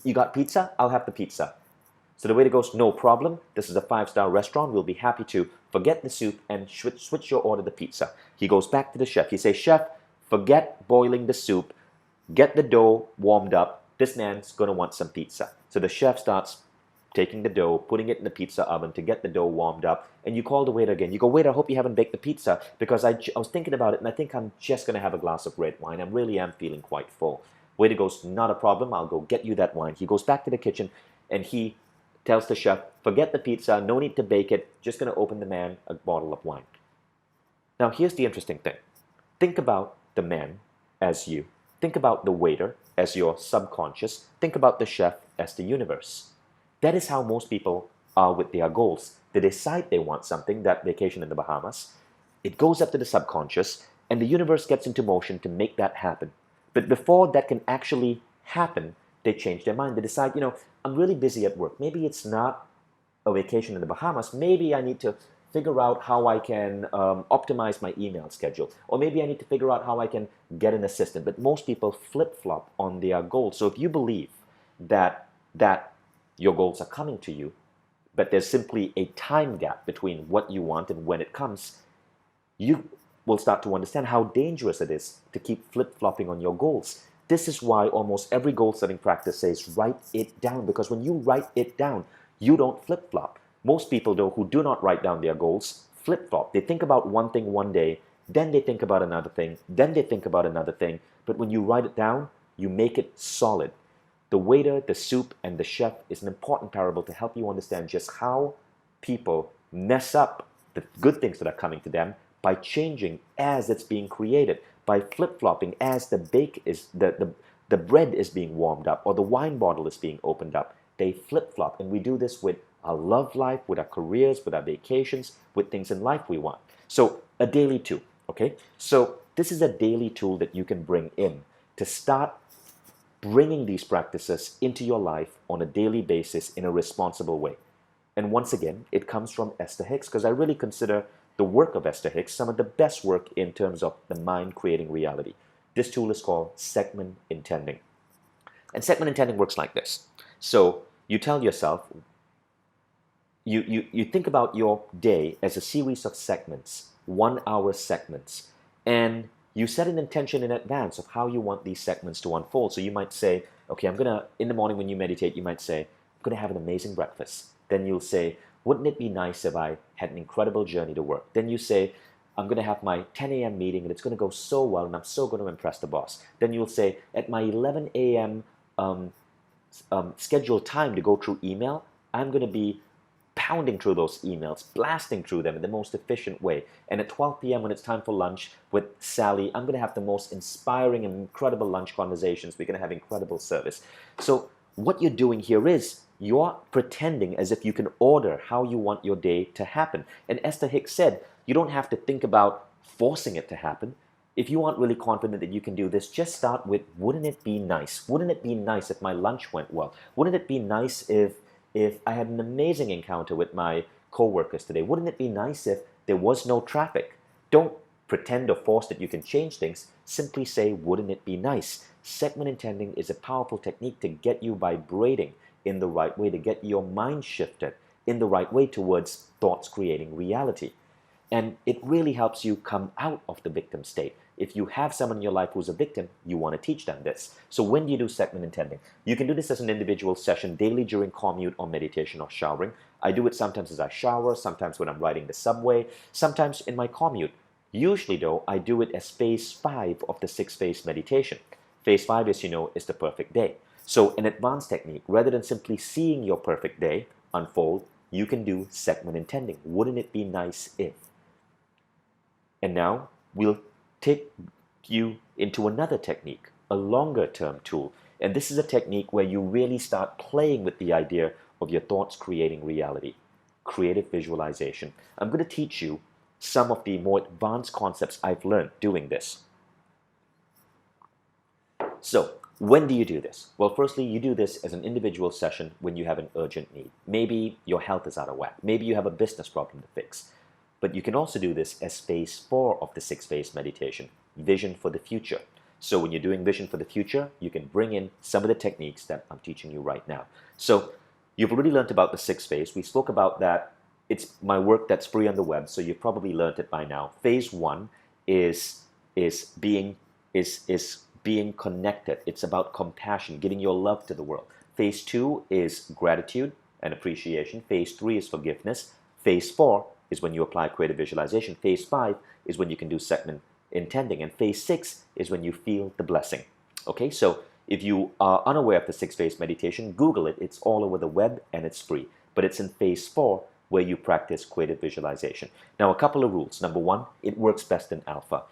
you got pizza? I'll have the pizza." So the waiter goes, "No problem. This is a 5-star restaurant. We'll be happy to forget the soup and switch your order to pizza." He goes back to the chef. He says, "Chef, forget boiling the soup. Get the dough warmed up. This man's going to want some pizza." So the chef starts taking the dough, putting it in the pizza oven to get the dough warmed up. And you call the waiter again. You go, "Waiter, I hope you haven't baked the pizza because I was thinking about it and I think I'm just going to have a glass of red wine. I really am feeling quite full." Waiter goes, "Not a problem. I'll go get you that wine." He goes back to the kitchen and he tells the chef, "Forget the pizza, no need to bake it, just going to open the man a bottle of wine." Now here's the interesting thing. Think about the man as you. Think about the waiter as your subconscious. Think about the chef as the universe. That is how most people are with their goals. They decide they want something, that vacation in the Bahamas. It goes up to the subconscious, and the universe gets into motion to make that happen. But before that can actually happen, they change their mind. They decide, I'm really busy at work. Maybe it's not a vacation in the Bahamas. Maybe I need to figure out how I can optimize my email schedule. Or maybe I need to figure out how I can get an assistant. But most people flip-flop on their goals. So if you believe that your goals are coming to you, but there's simply a time gap between what you want and when it comes, you will start to understand how dangerous it is to keep flip-flopping on your goals. This is why almost every goal-setting practice says write it down, because when you write it down, You don't flip-flop. Most people, though, who do not write down their goals, flip-flop. They think about one thing one day, then they think about another thing, then they think about another thing. But when you write it down, you make it solid. The waiter, the soup, and the chef is an important parable to help you understand just how people mess up the good things that are coming to them by changing as it's being created, by flip-flopping as the bread is being warmed up or the wine bottle is being opened up. They flip-flop, and we do this with our love life, with our careers, with our vacations, with things in life we want. So a daily tool, okay? So this is a daily tool that you can bring in to start bringing these practices into your life on a daily basis in a responsible way. And once again, it comes from Esther Hicks, because I really consider the work of Esther Hicks some of the best work in terms of the mind creating reality. This tool is called segment intending. And segment intending works like this. So you tell yourself, you think about your day as a series of segments, 1 hour segments, and you set an intention in advance of how you want these segments to unfold. So you might say, okay, in the morning when you meditate, you might say, I'm gonna have an amazing breakfast. Then you'll say, wouldn't it be nice if I had an incredible journey to work? Then you say, I'm going to have my 10 a.m. meeting and it's going to go so well and I'm so going to impress the boss. Then you'll say, at my 11 a.m. Scheduled time to go through email, I'm going to be pounding through those emails, blasting through them in the most efficient way. And at 12 p.m. when it's time for lunch with Sally, I'm going to have the most inspiring and incredible lunch conversations. We're going to have incredible service. So what you're doing here is you're pretending as if you can order how you want your day to happen. And Esther Hicks said, you don't have to think about forcing it to happen. If you aren't really confident that you can do this, just start with, wouldn't it be nice? Wouldn't it be nice if my lunch went well? Wouldn't it be nice if I had an amazing encounter with my coworkers today? Wouldn't it be nice if there was no traffic? Don't pretend or force that you can change things. Simply say, wouldn't it be nice? Segment intending is a powerful technique to get you vibrating in the right way, to get your mind shifted in the right way towards thoughts creating reality. And it really helps you come out of the victim state. If you have someone in your life who's a victim, you want to teach them this. So when do you do segment intending? You can do this as an individual session daily during commute or meditation or showering. I do it sometimes as I shower, sometimes when I'm riding the subway, sometimes in my commute. Usually though, I do it as phase 5 of the 6-phase meditation. Phase 5, as you know, is the perfect day. So an advanced technique, rather than simply seeing your perfect day unfold, you can do segment intending. Wouldn't it be nice if? And now we'll take you into another technique, a longer term tool. And this is a technique where you really start playing with the idea of your thoughts creating reality, creative visualization. I'm going to teach you some of the more advanced concepts I've learned doing this. So, when do you do this? Well, firstly, you do this as an individual session when you have an urgent need. Maybe your health is out of whack. Maybe you have a business problem to fix. But you can also do this as phase 4 of the 6-phase meditation, vision for the future. So when you're doing vision for the future, you can bring in some of the techniques that I'm teaching you right now. So you've already learned about the 6th phase. We spoke about that. It's my work that's free on the web, so you've probably learned it by now. Phase 1 is being connected. It's about compassion, giving your love to the world. Phase 2 is gratitude and appreciation. Phase 3 is forgiveness. Phase 4 is when you apply creative visualization. Phase 5 is when you can do segment intending. And phase 6 is when you feel the blessing. Okay, so if you are unaware of the 6-phase meditation, Google it. It's all over the web and it's free. But it's in phase 4 where you practice creative visualization. Now, a couple of rules. Number 1, it works best in alpha.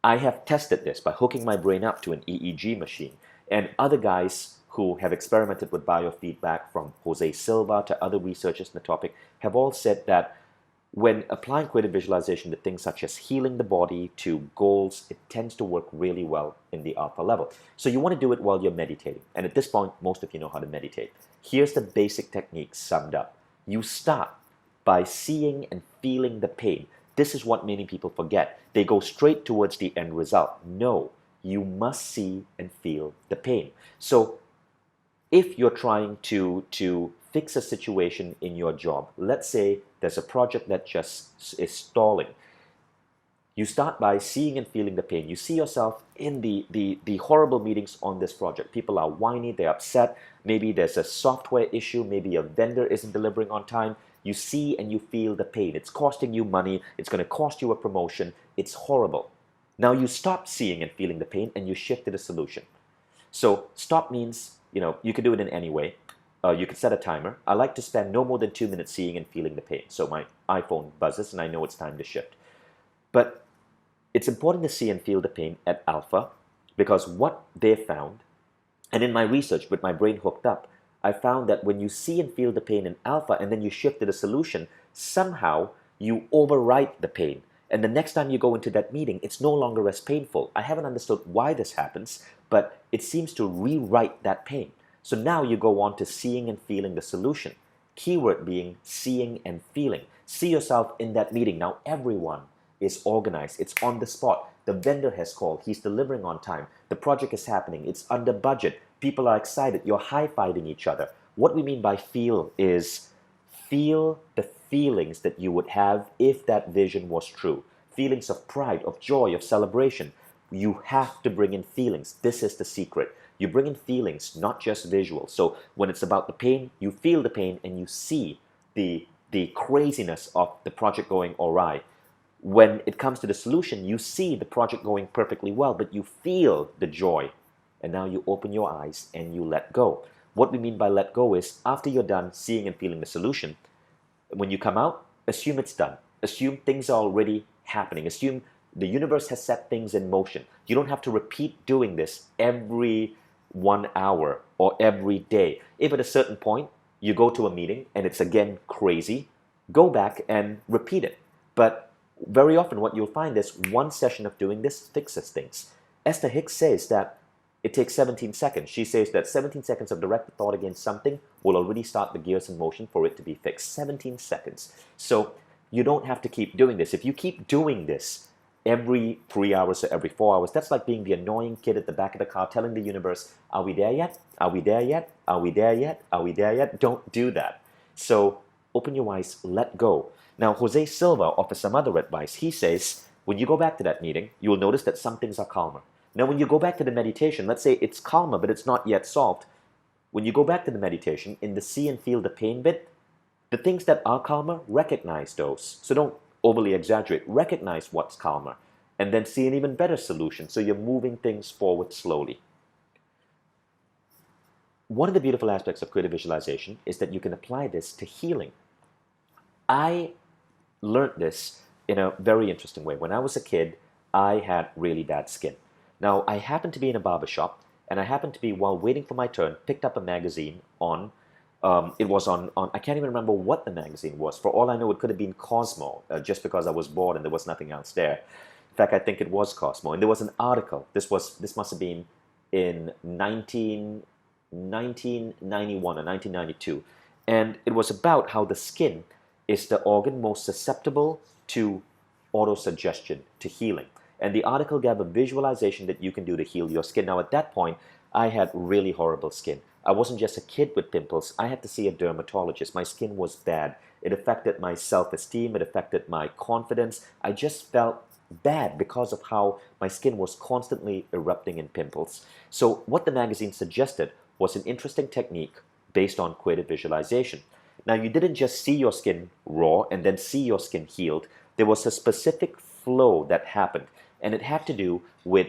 I have tested this by hooking my brain up to an EEG machine, and other guys who have experimented with biofeedback, from Jose Silva to other researchers in the topic, have all said that when applying creative visualization to things such as healing the body, to goals, it tends to work really well in the alpha level. So you want to do it while you're meditating, and at this point, most of you know how to meditate. Here's the basic technique summed up. You start by seeing and feeling the pain. This is what many people forget. They go straight towards the end result. No, you must see and feel the pain. So if you're trying to fix a situation in your job, let's say there's a project that just is stalling. You start by seeing and feeling the pain. You see yourself in the horrible meetings on this project. People are whiny, they're upset. Maybe there's a software issue. Maybe a vendor isn't delivering on time. You see and you feel the pain. It's costing you money. It's going to cost you a promotion. It's horrible. Now you stop seeing and feeling the pain and you shift to the solution. So stop means, you can do it in any way. You can set a timer. I like to spend no more than 2 minutes seeing and feeling the pain. So my iPhone buzzes and I know it's time to shift. But it's important to see and feel the pain at alpha, because what they found, and in my research with my brain hooked up, I found that when you see and feel the pain in alpha and then you shift to the solution, somehow you overwrite the pain. And the next time you go into that meeting, it's no longer as painful. I haven't understood why this happens, but it seems to rewrite that pain. So now you go on to seeing and feeling the solution. Keyword being seeing and feeling. See yourself in that meeting. Now everyone is organized. It's on the spot. The vendor has called. He's delivering on time. The project is happening. It's under budget. People are excited. You're high-fiving each other. What we mean by feel is feel the feelings that you would have if that vision was true. Feelings of pride, of joy, of celebration. You have to bring in feelings. This is the secret. You bring in feelings, not just visual. So when it's about the pain, you feel the pain and you see the craziness of the project going awry. When it comes to the solution, you see the project going perfectly well, but you feel the joy. And now you open your eyes and you let go. What we mean by let go is after you're done seeing and feeling the solution, when you come out, assume it's done. Assume things are already happening. Assume the universe has set things in motion. You don't have to repeat doing this every 1 hour or every day. If at a certain point you go to a meeting and it's again crazy, go back and repeat it. But very often what you'll find is one session of doing this fixes things. Esther Hicks says that it takes 17 seconds. She says that 17 seconds of direct thought against something will already start the gears in motion for it to be fixed. 17 seconds. So you don't have to keep doing this. If you keep doing this every 3 hours or every 4 hours, that's like being the annoying kid at the back of the car telling the universe, are we there yet? Are we there yet? Are we there yet? Are we there yet? Don't do that. So open your eyes, let go. Now, Jose Silva offers some other advice. He says, when you go back to that meeting, you will notice that some things are calmer. Now, when you go back to the meditation, let's say it's calmer, but it's not yet solved. When you go back to the meditation, in the see and feel the pain bit, the things that are calmer, recognize those. So don't overly exaggerate. Recognize what's calmer, and then see an even better solution. So you're moving things forward slowly. One of the beautiful aspects of creative visualization is that you can apply this to healing. I learned this in a very interesting way. When I was a kid, I had really bad skin. Now, I happened to be in a barbershop, and I happened to be, while waiting for my turn, picked up a magazine on, it was on, I can't even remember what the magazine was. For all I know, it could have been Cosmo, just because I was bored and there was nothing else there. In fact, I think it was Cosmo. And there was an article. This must have been in 1991 or 1992. And it was about how the skin is the organ most susceptible to autosuggestion, to healing. And the article gave a visualization that you can do to heal your skin. Now, at that point, I had really horrible skin. I wasn't just a kid with pimples. I had to see a dermatologist. My skin was bad. It affected my self-esteem. It affected my confidence. I just felt bad because of how my skin was constantly erupting in pimples. So what the magazine suggested was an interesting technique based on creative visualization. Now, you didn't just see your skin raw and then see your skin healed. There was a specific flow that happened, and it had to do with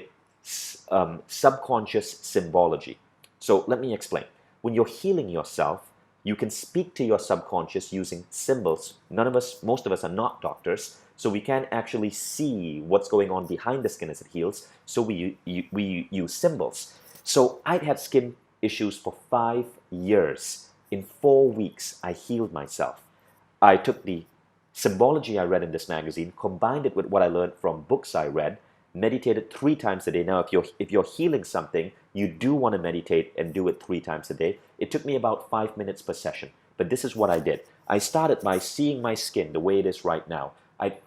subconscious symbology. So let me explain. When you're healing yourself, you can speak to your subconscious using symbols. Most of us are not doctors, so we can't actually see what's going on behind the skin as it heals, so we use symbols. So I'd had skin issues for 5 years. In 4 weeks, I healed myself. I took the symbology I read in this magazine, combined it with what I learned from books I read, meditated 3 times a day. Now, if you're healing something, you do want to meditate and do it 3 times a day. It took me about 5 minutes per session, but this is what I did. I started by seeing my skin the way it is right now. I'd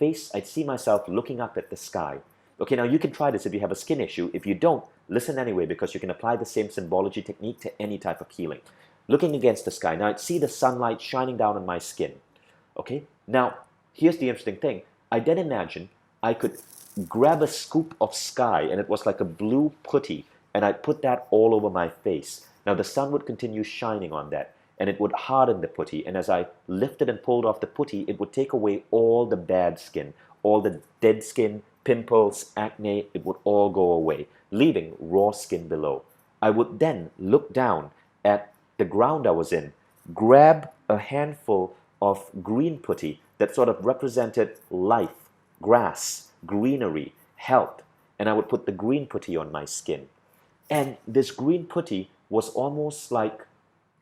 see myself looking up at the sky. Okay, now you can try this if you have a skin issue. If you don't, listen anyway, because you can apply the same symbology technique to any type of healing. Looking against the sky. Now, I'd see the sunlight shining down on my skin. Okay, now, here's the interesting thing. I then imagine I could grab a scoop of sky, and it was like a blue putty, and I'd put that all over my face. Now the sun would continue shining on that, and it would harden the putty, and as I lifted and pulled off the putty, it would take away all the bad skin, all the dead skin, pimples, acne. It would all go away, leaving raw skin below. I would then look down at the ground I was in, grab a handful of green putty that sort of represented life, grass, greenery, health, and I would put the green putty on my skin. And this green putty was almost like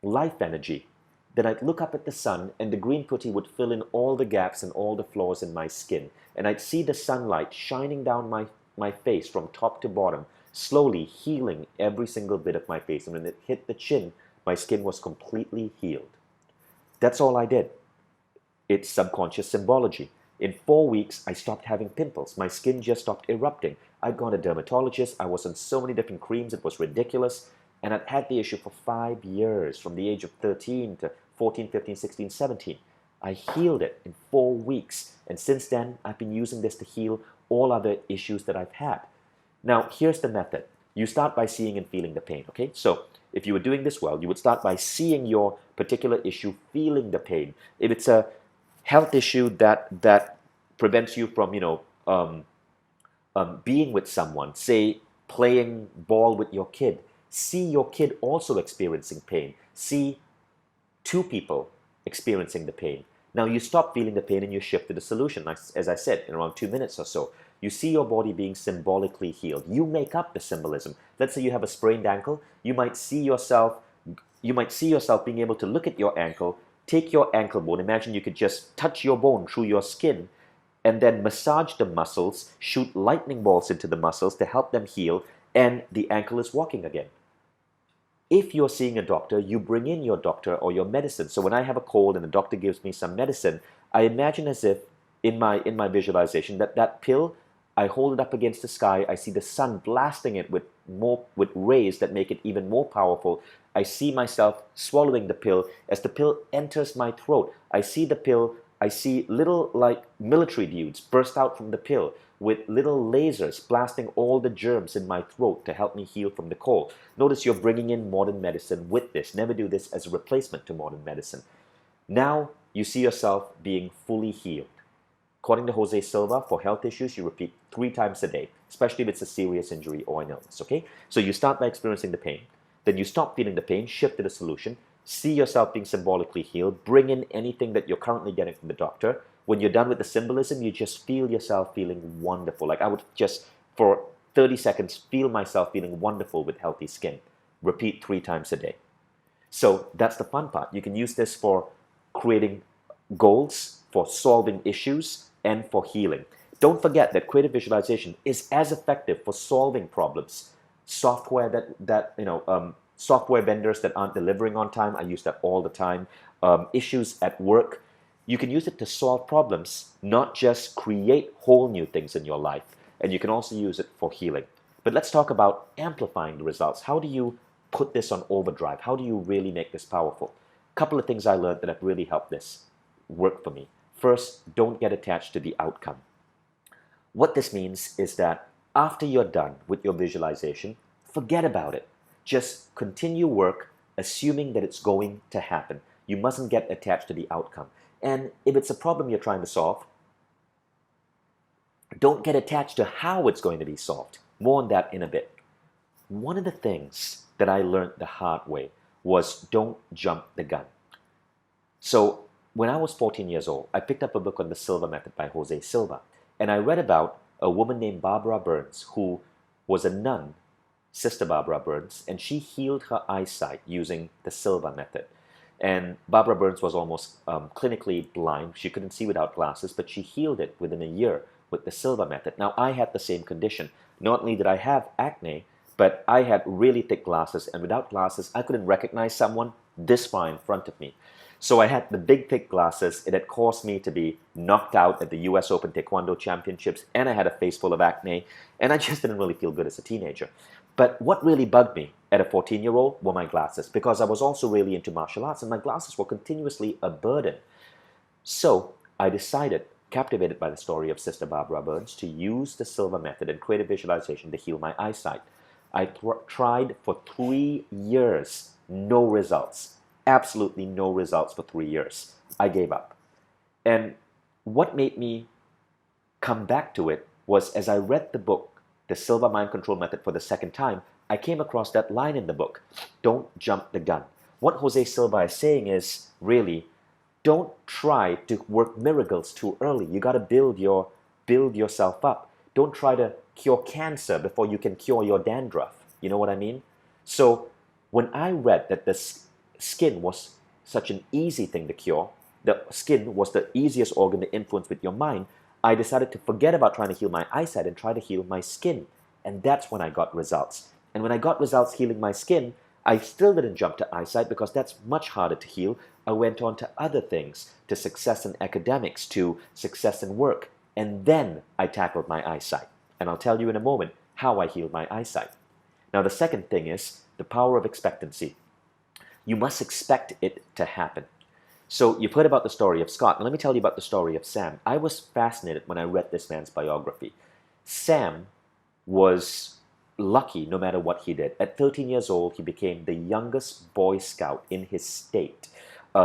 life energy. Then I'd look up at the sun, and the green putty would fill in all the gaps and all the flaws in my skin. And I'd see the sunlight shining down my face from top to bottom, slowly healing every single bit of my face. And when it hit the chin, my skin was completely healed. That's all I did. It's subconscious symbology. In 4 weeks, I stopped having pimples. My skin just stopped erupting. I'd gone to a dermatologist. I was on so many different creams. It was ridiculous. And I'd had the issue for 5 years, from the age of 13 to 14, 15, 16, 17. I healed it in 4 weeks. And since then, I've been using this to heal all other issues that I've had. Now, here's the method. You start by seeing and feeling the pain, okay? So, if you were doing this well, you would start by seeing your particular issue, feeling the pain. If it's a health issue that prevents you from, being with someone, say playing ball with your kid, see your kid also experiencing pain. See two people experiencing the pain. Now you stop feeling the pain and you shift to the solution. As I said, in around 2 minutes or so, you see your body being symbolically healed. You make up the symbolism. Let's say you have a sprained ankle. You might see yourself being able to look at your ankle, take your ankle bone. Imagine you could just touch your bone through your skin, and then massage the muscles, shoot lightning bolts into the muscles to help them heal, and the ankle is walking again. If you're seeing a doctor, you bring in your doctor or your medicine. So when I have a cold and the doctor gives me some medicine, I imagine as if in my visualization that pill, I hold it up against the sky. I see the sun blasting it with rays that make it even more powerful. I see myself swallowing the pill. As the pill enters my throat, I see the pill. I see little like military dudes burst out from the pill with little lasers blasting all the germs in my throat to help me heal from the cold. Notice you're bringing in modern medicine with this. Never do this as a replacement to modern medicine. Now you see yourself being fully healed. According to Jose Silva, for health issues, you repeat 3 times a day, especially if it's a serious injury or an illness, okay? So you start by experiencing the pain. Then you stop feeling the pain, shift to the solution, see yourself being symbolically healed, bring in anything that you're currently getting from the doctor. When you're done with the symbolism, you just feel yourself feeling wonderful. Like I would just, for 30 seconds, feel myself feeling wonderful with healthy skin. Repeat 3 times a day. So that's the fun part. You can use this for creating goals, for solving issues, and for healing. Don't forget that creative visualization is as effective for solving problems. Software software vendors that aren't delivering on time, I use that all the time. Issues at work, you can use it to solve problems, not just create whole new things in your life. And you can also use it for healing. But let's talk about amplifying the results. How do you put this on overdrive? How do you really make this powerful? A couple of things I learned that have really helped this work for me. First, don't get attached to the outcome. What this means is that after you're done with your visualization, forget about it. Just continue work, assuming that it's going to happen. You mustn't get attached to the outcome. And if it's a problem you're trying to solve, don't get attached to how it's going to be solved. More on that in a bit. One of the things that I learned the hard way was don't jump the gun. So when I was 14 years old, I picked up a book on the Silva Method by Jose Silva. And I read about a woman named Barbara Burns, who was a nun, Sister Barbara Burns, and she healed her eyesight using the Silva Method. And Barbara Burns was almost clinically blind. She couldn't see without glasses, but she healed it within a year with the Silva Method. Now, I had the same condition. Not only did I have acne, but I had really thick glasses, and without glasses, I couldn't recognize someone this far in front of me. So I had the big, thick glasses. It had caused me to be knocked out at the US Open Taekwondo Championships, and I had a face full of acne, and I just didn't really feel good as a teenager. But what really bugged me at a 14-year-old were my glasses, because I was also really into martial arts, and my glasses were continuously a burden. So I decided, captivated by the story of Sister Barbara Burns, to use the Silva method and creative visualization to heal my eyesight. I tried for 3 years, no results, absolutely no results for 3 years. I gave up. And what made me come back to it was, as I read the book, The Silva Mind Control Method, for the second time, I came across that line in the book, don't jump the gun. What Jose Silva is saying is, really, don't try to work miracles too early. You got to build yourself up. Don't try to cure cancer before you can cure your dandruff. You know what I mean? So when I read that the skin was such an easy thing to cure, the skin was the easiest organ to influence with your mind, I decided to forget about trying to heal my eyesight and try to heal my skin. And that's when I got results. And when I got results healing my skin, I still didn't jump to eyesight because that's much harder to heal. I went on to other things, to success in academics, to success in work. And then I tackled my eyesight. And I'll tell you in a moment how I healed my eyesight. Now, the second thing is the power of expectancy. You must expect it to happen. So you've heard about the story of Scott. Now let me tell you about the story of Sam. I was fascinated when I read this man's biography. Sam was lucky no matter what he did. At 13 years old, he became the youngest Boy Scout in his state.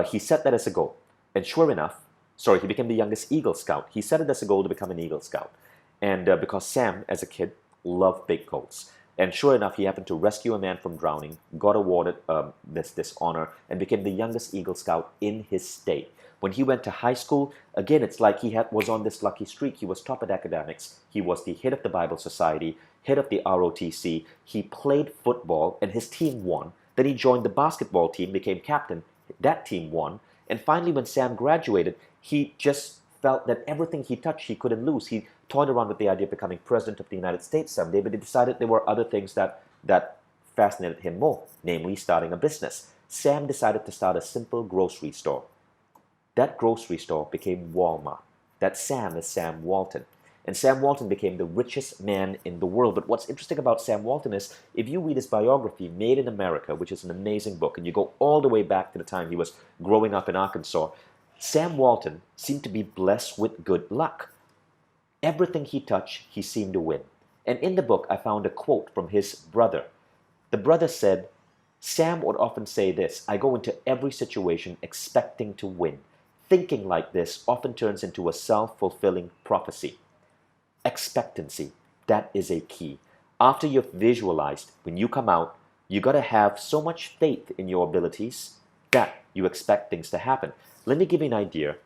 He set that as a goal. And sure enough, he became the youngest Eagle Scout. He set it as a goal to become an Eagle Scout. And because Sam, as a kid, loved big goals. And sure enough, he happened to rescue a man from drowning, got awarded this honor, and became the youngest Eagle Scout in his state. When he went to high school, again, it's like he was on this lucky streak. He was top at academics. He was the head of the Bible Society, head of the ROTC. He played football, and his team won. Then he joined the basketball team, became captain. That team won. And finally, when Sam graduated, he just felt that everything he touched, he couldn't lose. He toyed around with the idea of becoming president of the United States someday, but he decided there were other things that fascinated him more, namely starting a business. Sam decided to start a simple grocery store. That grocery store became Walmart. That Sam is Sam Walton. And Sam Walton became the richest man in the world. But what's interesting about Sam Walton is, if you read his biography, Made in America, which is an amazing book, and you go all the way back to the time he was growing up in Arkansas, Sam Walton seemed to be blessed with good luck. Everything he touched, he seemed to win. And in the book, I found a quote from his brother. The brother said, Sam would often say this, I go into every situation expecting to win. Thinking like this often turns into a self-fulfilling prophecy. Expectancy, that is a key. After you've visualized, when you come out, you got to have so much faith in your abilities that you expect things to happen. Let me give you an idea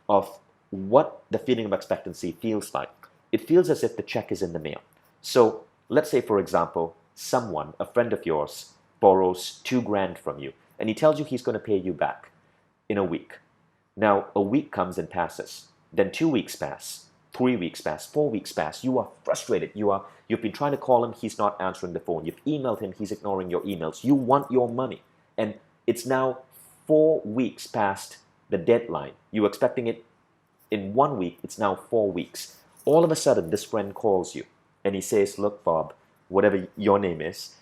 of what the feeling of expectancy feels like. It feels as if the check is in the mail. So let's say, for example, someone, a friend of yours, borrows $2,000 from you, and he tells you he's going to pay you back in a week. Now, a week comes and passes. Then 2 weeks pass. 3 weeks pass. 4 weeks pass. You are frustrated. You've been trying to call him. He's not answering the phone. You've emailed him. He's ignoring your emails. You want your money. And it's now 4 weeks past the deadline. You were expecting it in 1 week. It's now 4 weeks. All of a sudden, this friend calls you. And he says, look, Bob, whatever your name is,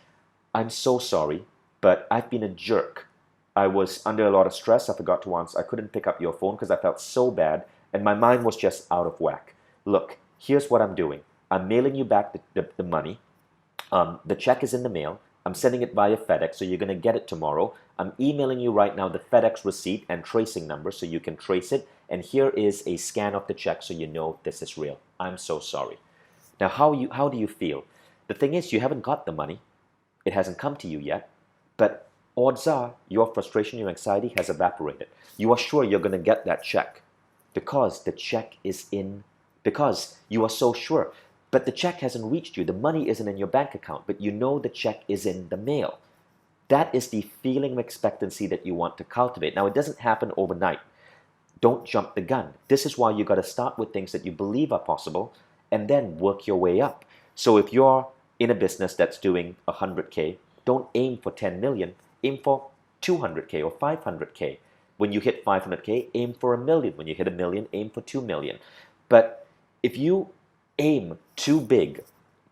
I'm so sorry, but I've been a jerk. I was under a lot of stress. I forgot to answer. I couldn't pick up your phone because I felt so bad. And my mind was just out of whack. Look, here's what I'm doing. I'm mailing you back the money. The check is in the mail. I'm sending it via FedEx, so you're going to get it tomorrow. I'm emailing you right now the FedEx receipt and tracing number so you can trace it. And here is a scan of the check so you know this is real. I'm so sorry. Now, how do you feel? The thing is, you haven't got the money. It hasn't come to you yet. But odds are your frustration, your anxiety has evaporated. You are sure you're going to get that check because the check is in, because you are so sure. But the check hasn't reached you. The money isn't in your bank account, but you know the check is in the mail. That is the feeling of expectancy that you want to cultivate. Now, it doesn't happen overnight. Don't jump the gun. This is why you got to start with things that you believe are possible and then work your way up. So if you're in a business that's doing 100K, don't aim for 10 million, aim for 200K or 500K. When you hit 500K, aim for 1 million. When you hit 1 million, aim for 2 million. But if you aim too big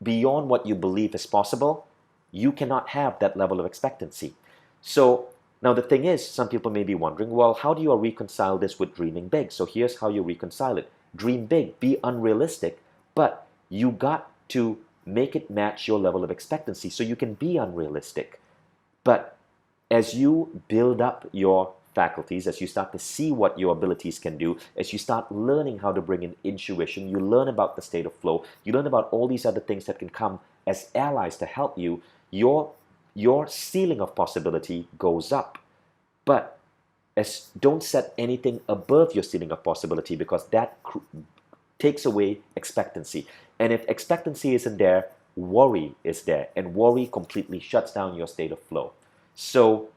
beyond what you believe is possible, you cannot have that level of expectancy. So now the thing is, some people may be wondering, well, how do you reconcile this with dreaming big? So here's how you reconcile it. dream big, be unrealistic, but you got to make it match your level of expectancy so you can be unrealistic. But as you build up your faculties, as you start to see what your abilities can do, as you start learning how to bring in intuition, you learn about the state of flow, you learn about all these other things that can come as allies to help you, your ceiling of possibility goes up. But don't set anything above your ceiling of possibility, because that takes away expectancy. And if expectancy isn't there, worry is there, and worry completely shuts down your state of flow. So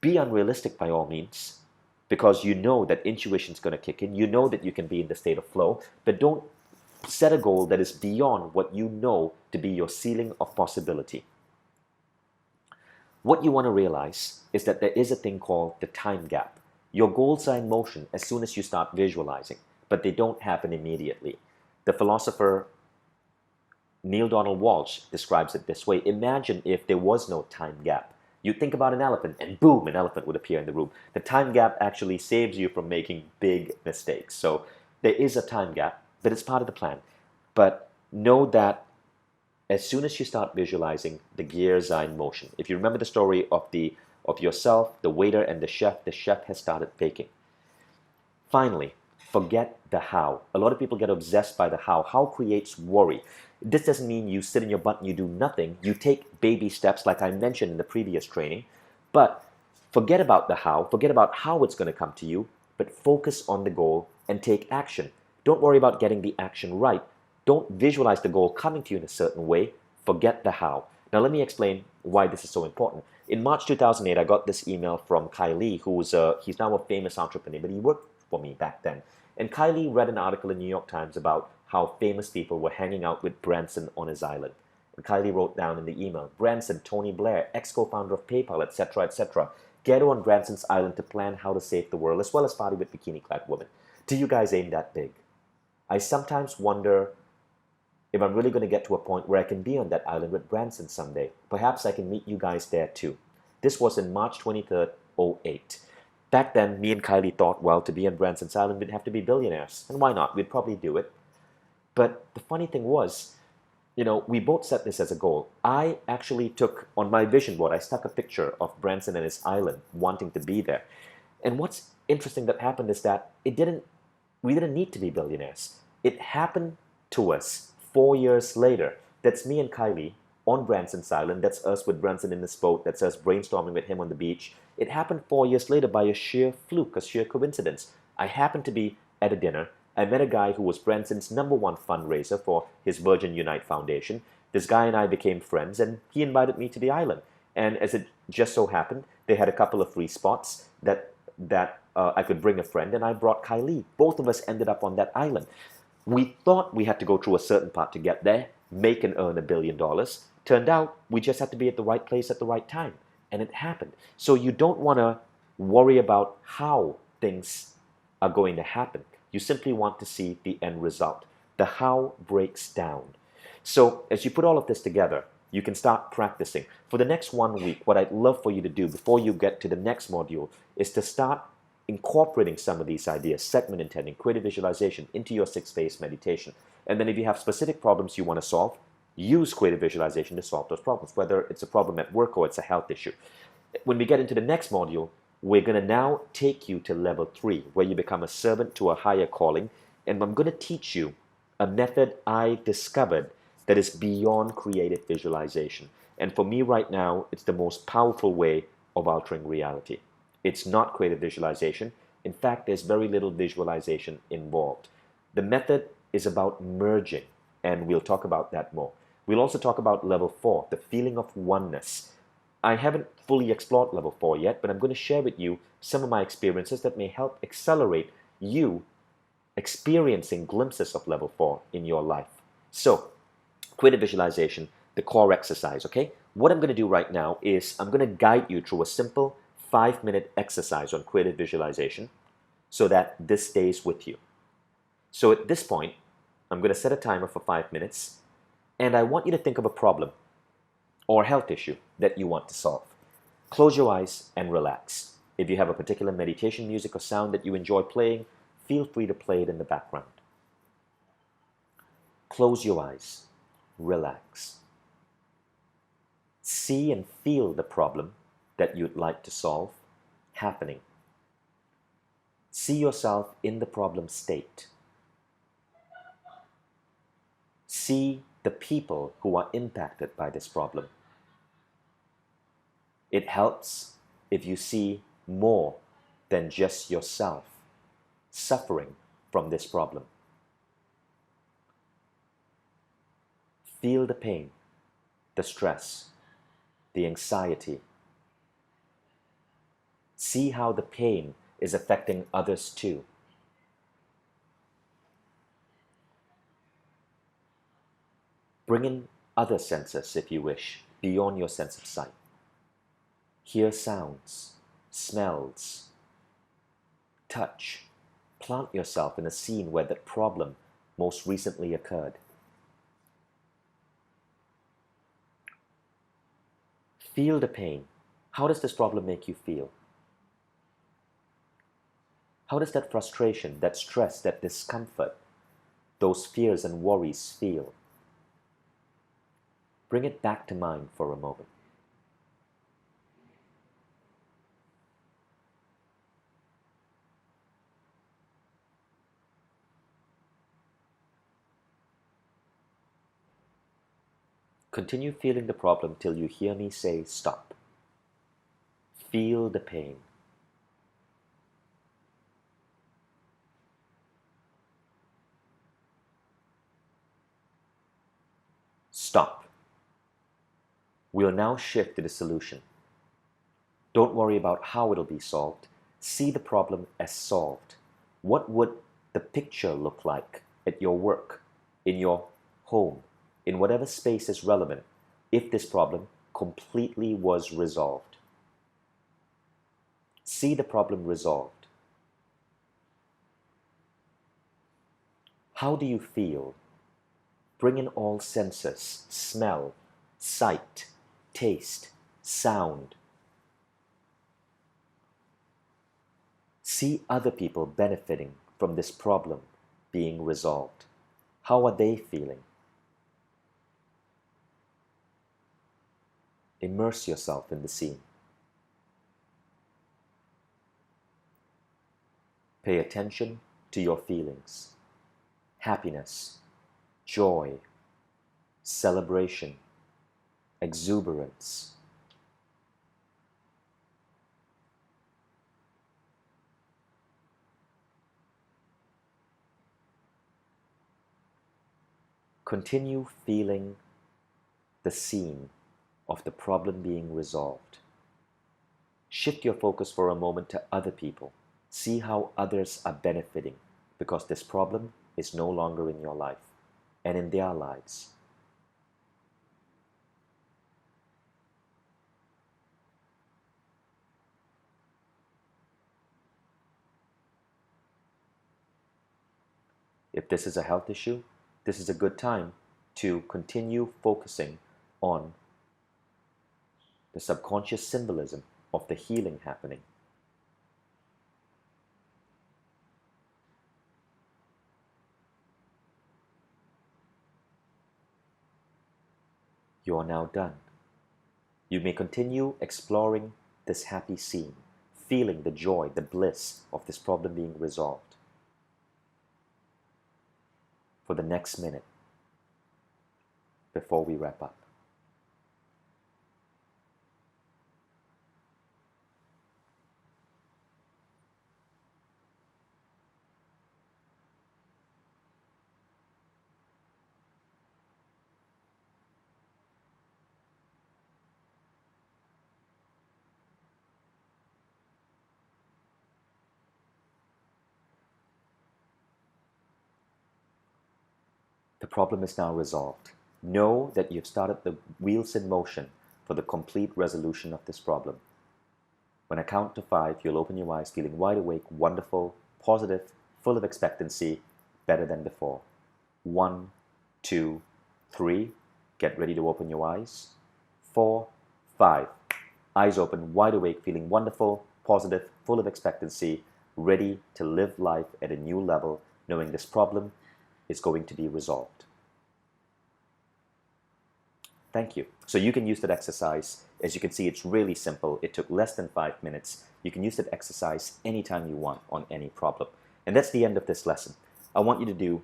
be unrealistic by all means, because you know that intuition is going to kick in. You know that you can be in the state of flow, but don't set a goal that is beyond what you know to be your ceiling of possibility. What you want to realize is that there is a thing called the time gap. Your goals are in motion as soon as you start visualizing, but they don't happen immediately. The philosopher Neale Donald Walsch describes it this way. Imagine if there was no time gap. You think about an elephant, and boom, an elephant would appear in the room. The time gap actually saves you from making big mistakes. So there is a time gap, but it's part of the plan. But know that as soon as you start visualizing, the gears are in motion. If you remember the story of yourself, the waiter, and the chef has started baking. Finally, forget the how. A lot of people get obsessed by the how. How creates worry. This doesn't mean you sit in your butt and you do nothing. You take baby steps like I mentioned in the previous training. But forget about the how. Forget about how it's going to come to you, but focus on the goal and take action. Don't worry about getting the action right. Don't visualize the goal coming to you in a certain way. Forget the how. Now let me explain why this is so important. In March 2008, I got this email from Kai Lee, he's now a famous entrepreneur, but he worked for me back then. And Kai Lee read an article in New York Times about how famous people were hanging out with Branson on his island. And Kai Lee wrote down in the email, Branson, Tony Blair, ex-co-founder of PayPal, etc., etc., gather on Branson's island to plan how to save the world, as well as party with bikini-clad women. Do you guys aim that big? I sometimes wonder if I'm really going to get to a point where I can be on that island with Branson someday. Perhaps I can meet you guys there too. This was in March 23rd, 2008. Back then, me and Kai Lee thought, well, to be on Branson's island, we'd have to be billionaires. And why not? We'd probably do it. But the funny thing was, we both set this as a goal. I actually took, on my vision board, I stuck a picture of Branson and his island, wanting to be there. And what's interesting that happened is that we didn't need to be billionaires. It happened to us 4 years later. That's me and Kai Lee on Branson's island. That's us with Branson in this boat. That's us brainstorming with him on the beach. It happened 4 years later by a sheer fluke, a sheer coincidence. I happened to be at a dinner. I met a guy who was Branson's #1 fundraiser for his Virgin Unite Foundation. This guy and I became friends, and he invited me to the island. And as it just so happened, they had a couple of free spots that I could bring a friend, and I brought Kai Lee. Both of us ended up on that island. We thought we had to go through a certain part to get there, make and earn $1 billion. Turned out we just had to be at the right place at the right time, and it happened. So you don't want to worry about how things are going to happen. You simply want to see the end result. The how breaks down. So as you put all of this together, you can start practicing. For the next 1 week, what I'd love for you to do before you get to the next module is to start incorporating some of these ideas, segment intending, creative visualization, into your 6-phase meditation. And then if you have specific problems you want to solve, use creative visualization to solve those problems, whether it's a problem at work or it's a health issue. When we get into the next module, we're going to now take you to level 3, where you become a servant to a higher calling. And I'm going to teach you a method I discovered that is beyond creative visualization. And for me right now, it's the most powerful way of altering reality. It's not creative visualization. In fact, there's very little visualization involved. The method is about merging, and we'll talk about that more. We'll also talk about level 4, the feeling of oneness. I haven't fully explored level 4 yet, but I'm going to share with you some of my experiences that may help accelerate you experiencing glimpses of level 4 in your life. So, creative visualization, the core exercise, okay? What I'm going to do right now is I'm going to guide you through a simple 5-minute exercise on creative visualization so that this stays with you. So at this point, I'm going to set a timer for 5 minutes, and I want you to think of a problem or health issue that you want to solve. Close your eyes and relax. If you have a particular meditation music or sound that you enjoy playing, feel free to play it in the background. Close your eyes. Relax. See and feel the problem that you'd like to solve happening. See yourself in the problem state. See the people who are impacted by this problem. It helps if you see more than just yourself suffering from this problem. Feel the pain, the stress, the anxiety. See how the pain is affecting others too. Bring in other senses, if you wish, beyond your sense of sight. Hear sounds, smells, touch. Plant yourself in a scene where that problem most recently occurred. Feel the pain. How does this problem make you feel? How does that frustration, that stress, that discomfort, those fears and worries feel? Bring it back to mind for a moment. Continue feeling the problem till you hear me say stop. Feel the pain. Stop. We'll now shift to the solution. Don't worry about how it'll be solved. See the problem as solved. What would the picture look like at your work, in your home, in whatever space is relevant, if this problem completely was resolved? See the problem resolved. How do you feel? Bring in all senses: smell, sight, taste, sound. See other people benefiting from this problem being resolved. How are they feeling? Immerse yourself in the scene. Pay attention to your feelings: happiness, joy, celebration, exuberance. Continue feeling the scene of the problem being resolved. Shift your focus for a moment to other people. See how others are benefiting because this problem is no longer in your life and in their lives. If this is a health issue, this is a good time to continue focusing on the subconscious symbolism of the healing happening. You are now done. You may continue exploring this happy scene, feeling the joy, the bliss of this problem being resolved for the next minute before we wrap up. The problem is now resolved. Know that you've started the wheels in motion for the complete resolution of this problem. When I count to 5, you'll open your eyes feeling wide awake, wonderful, positive, full of expectancy, better than before. 1, 2, 3. Get ready to open your eyes. 4, 5. Eyes open, wide awake, feeling wonderful, positive, full of expectancy, ready to live life at a new level, knowing this problem is going to be resolved. Thank you. So you can use that exercise. As you can see, it's really simple. It took less than 5 minutes. You can use that exercise anytime you want on any problem. And that's the end of this lesson. I want you to do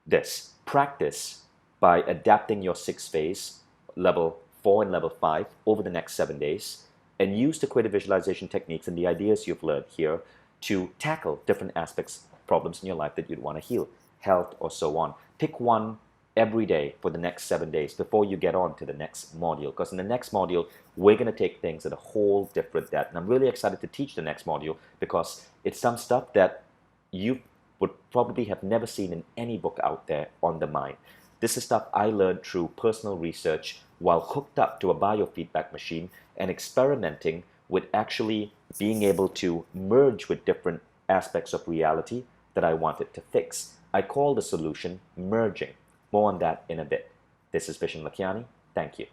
this. Practice by adapting your 6-phase, level 4 and level 5, over the next 7 days, and use the creative visualization techniques and the ideas you've learned here to tackle different aspects, problems in your life that you'd want to heal, health or so on. Pick one every day for the next 7 days before you get on to the next module, because in the next module we're going to take things at a whole different depth, and I'm really excited to teach the next module because it's some stuff that you would probably have never seen in any book out there on the mind. This is stuff I learned through personal research while hooked up to a biofeedback machine and experimenting with actually being able to merge with different aspects of reality that I wanted to fix. I call the solution merging. More on that in a bit. This is Vishen Lakhiani. Thank you.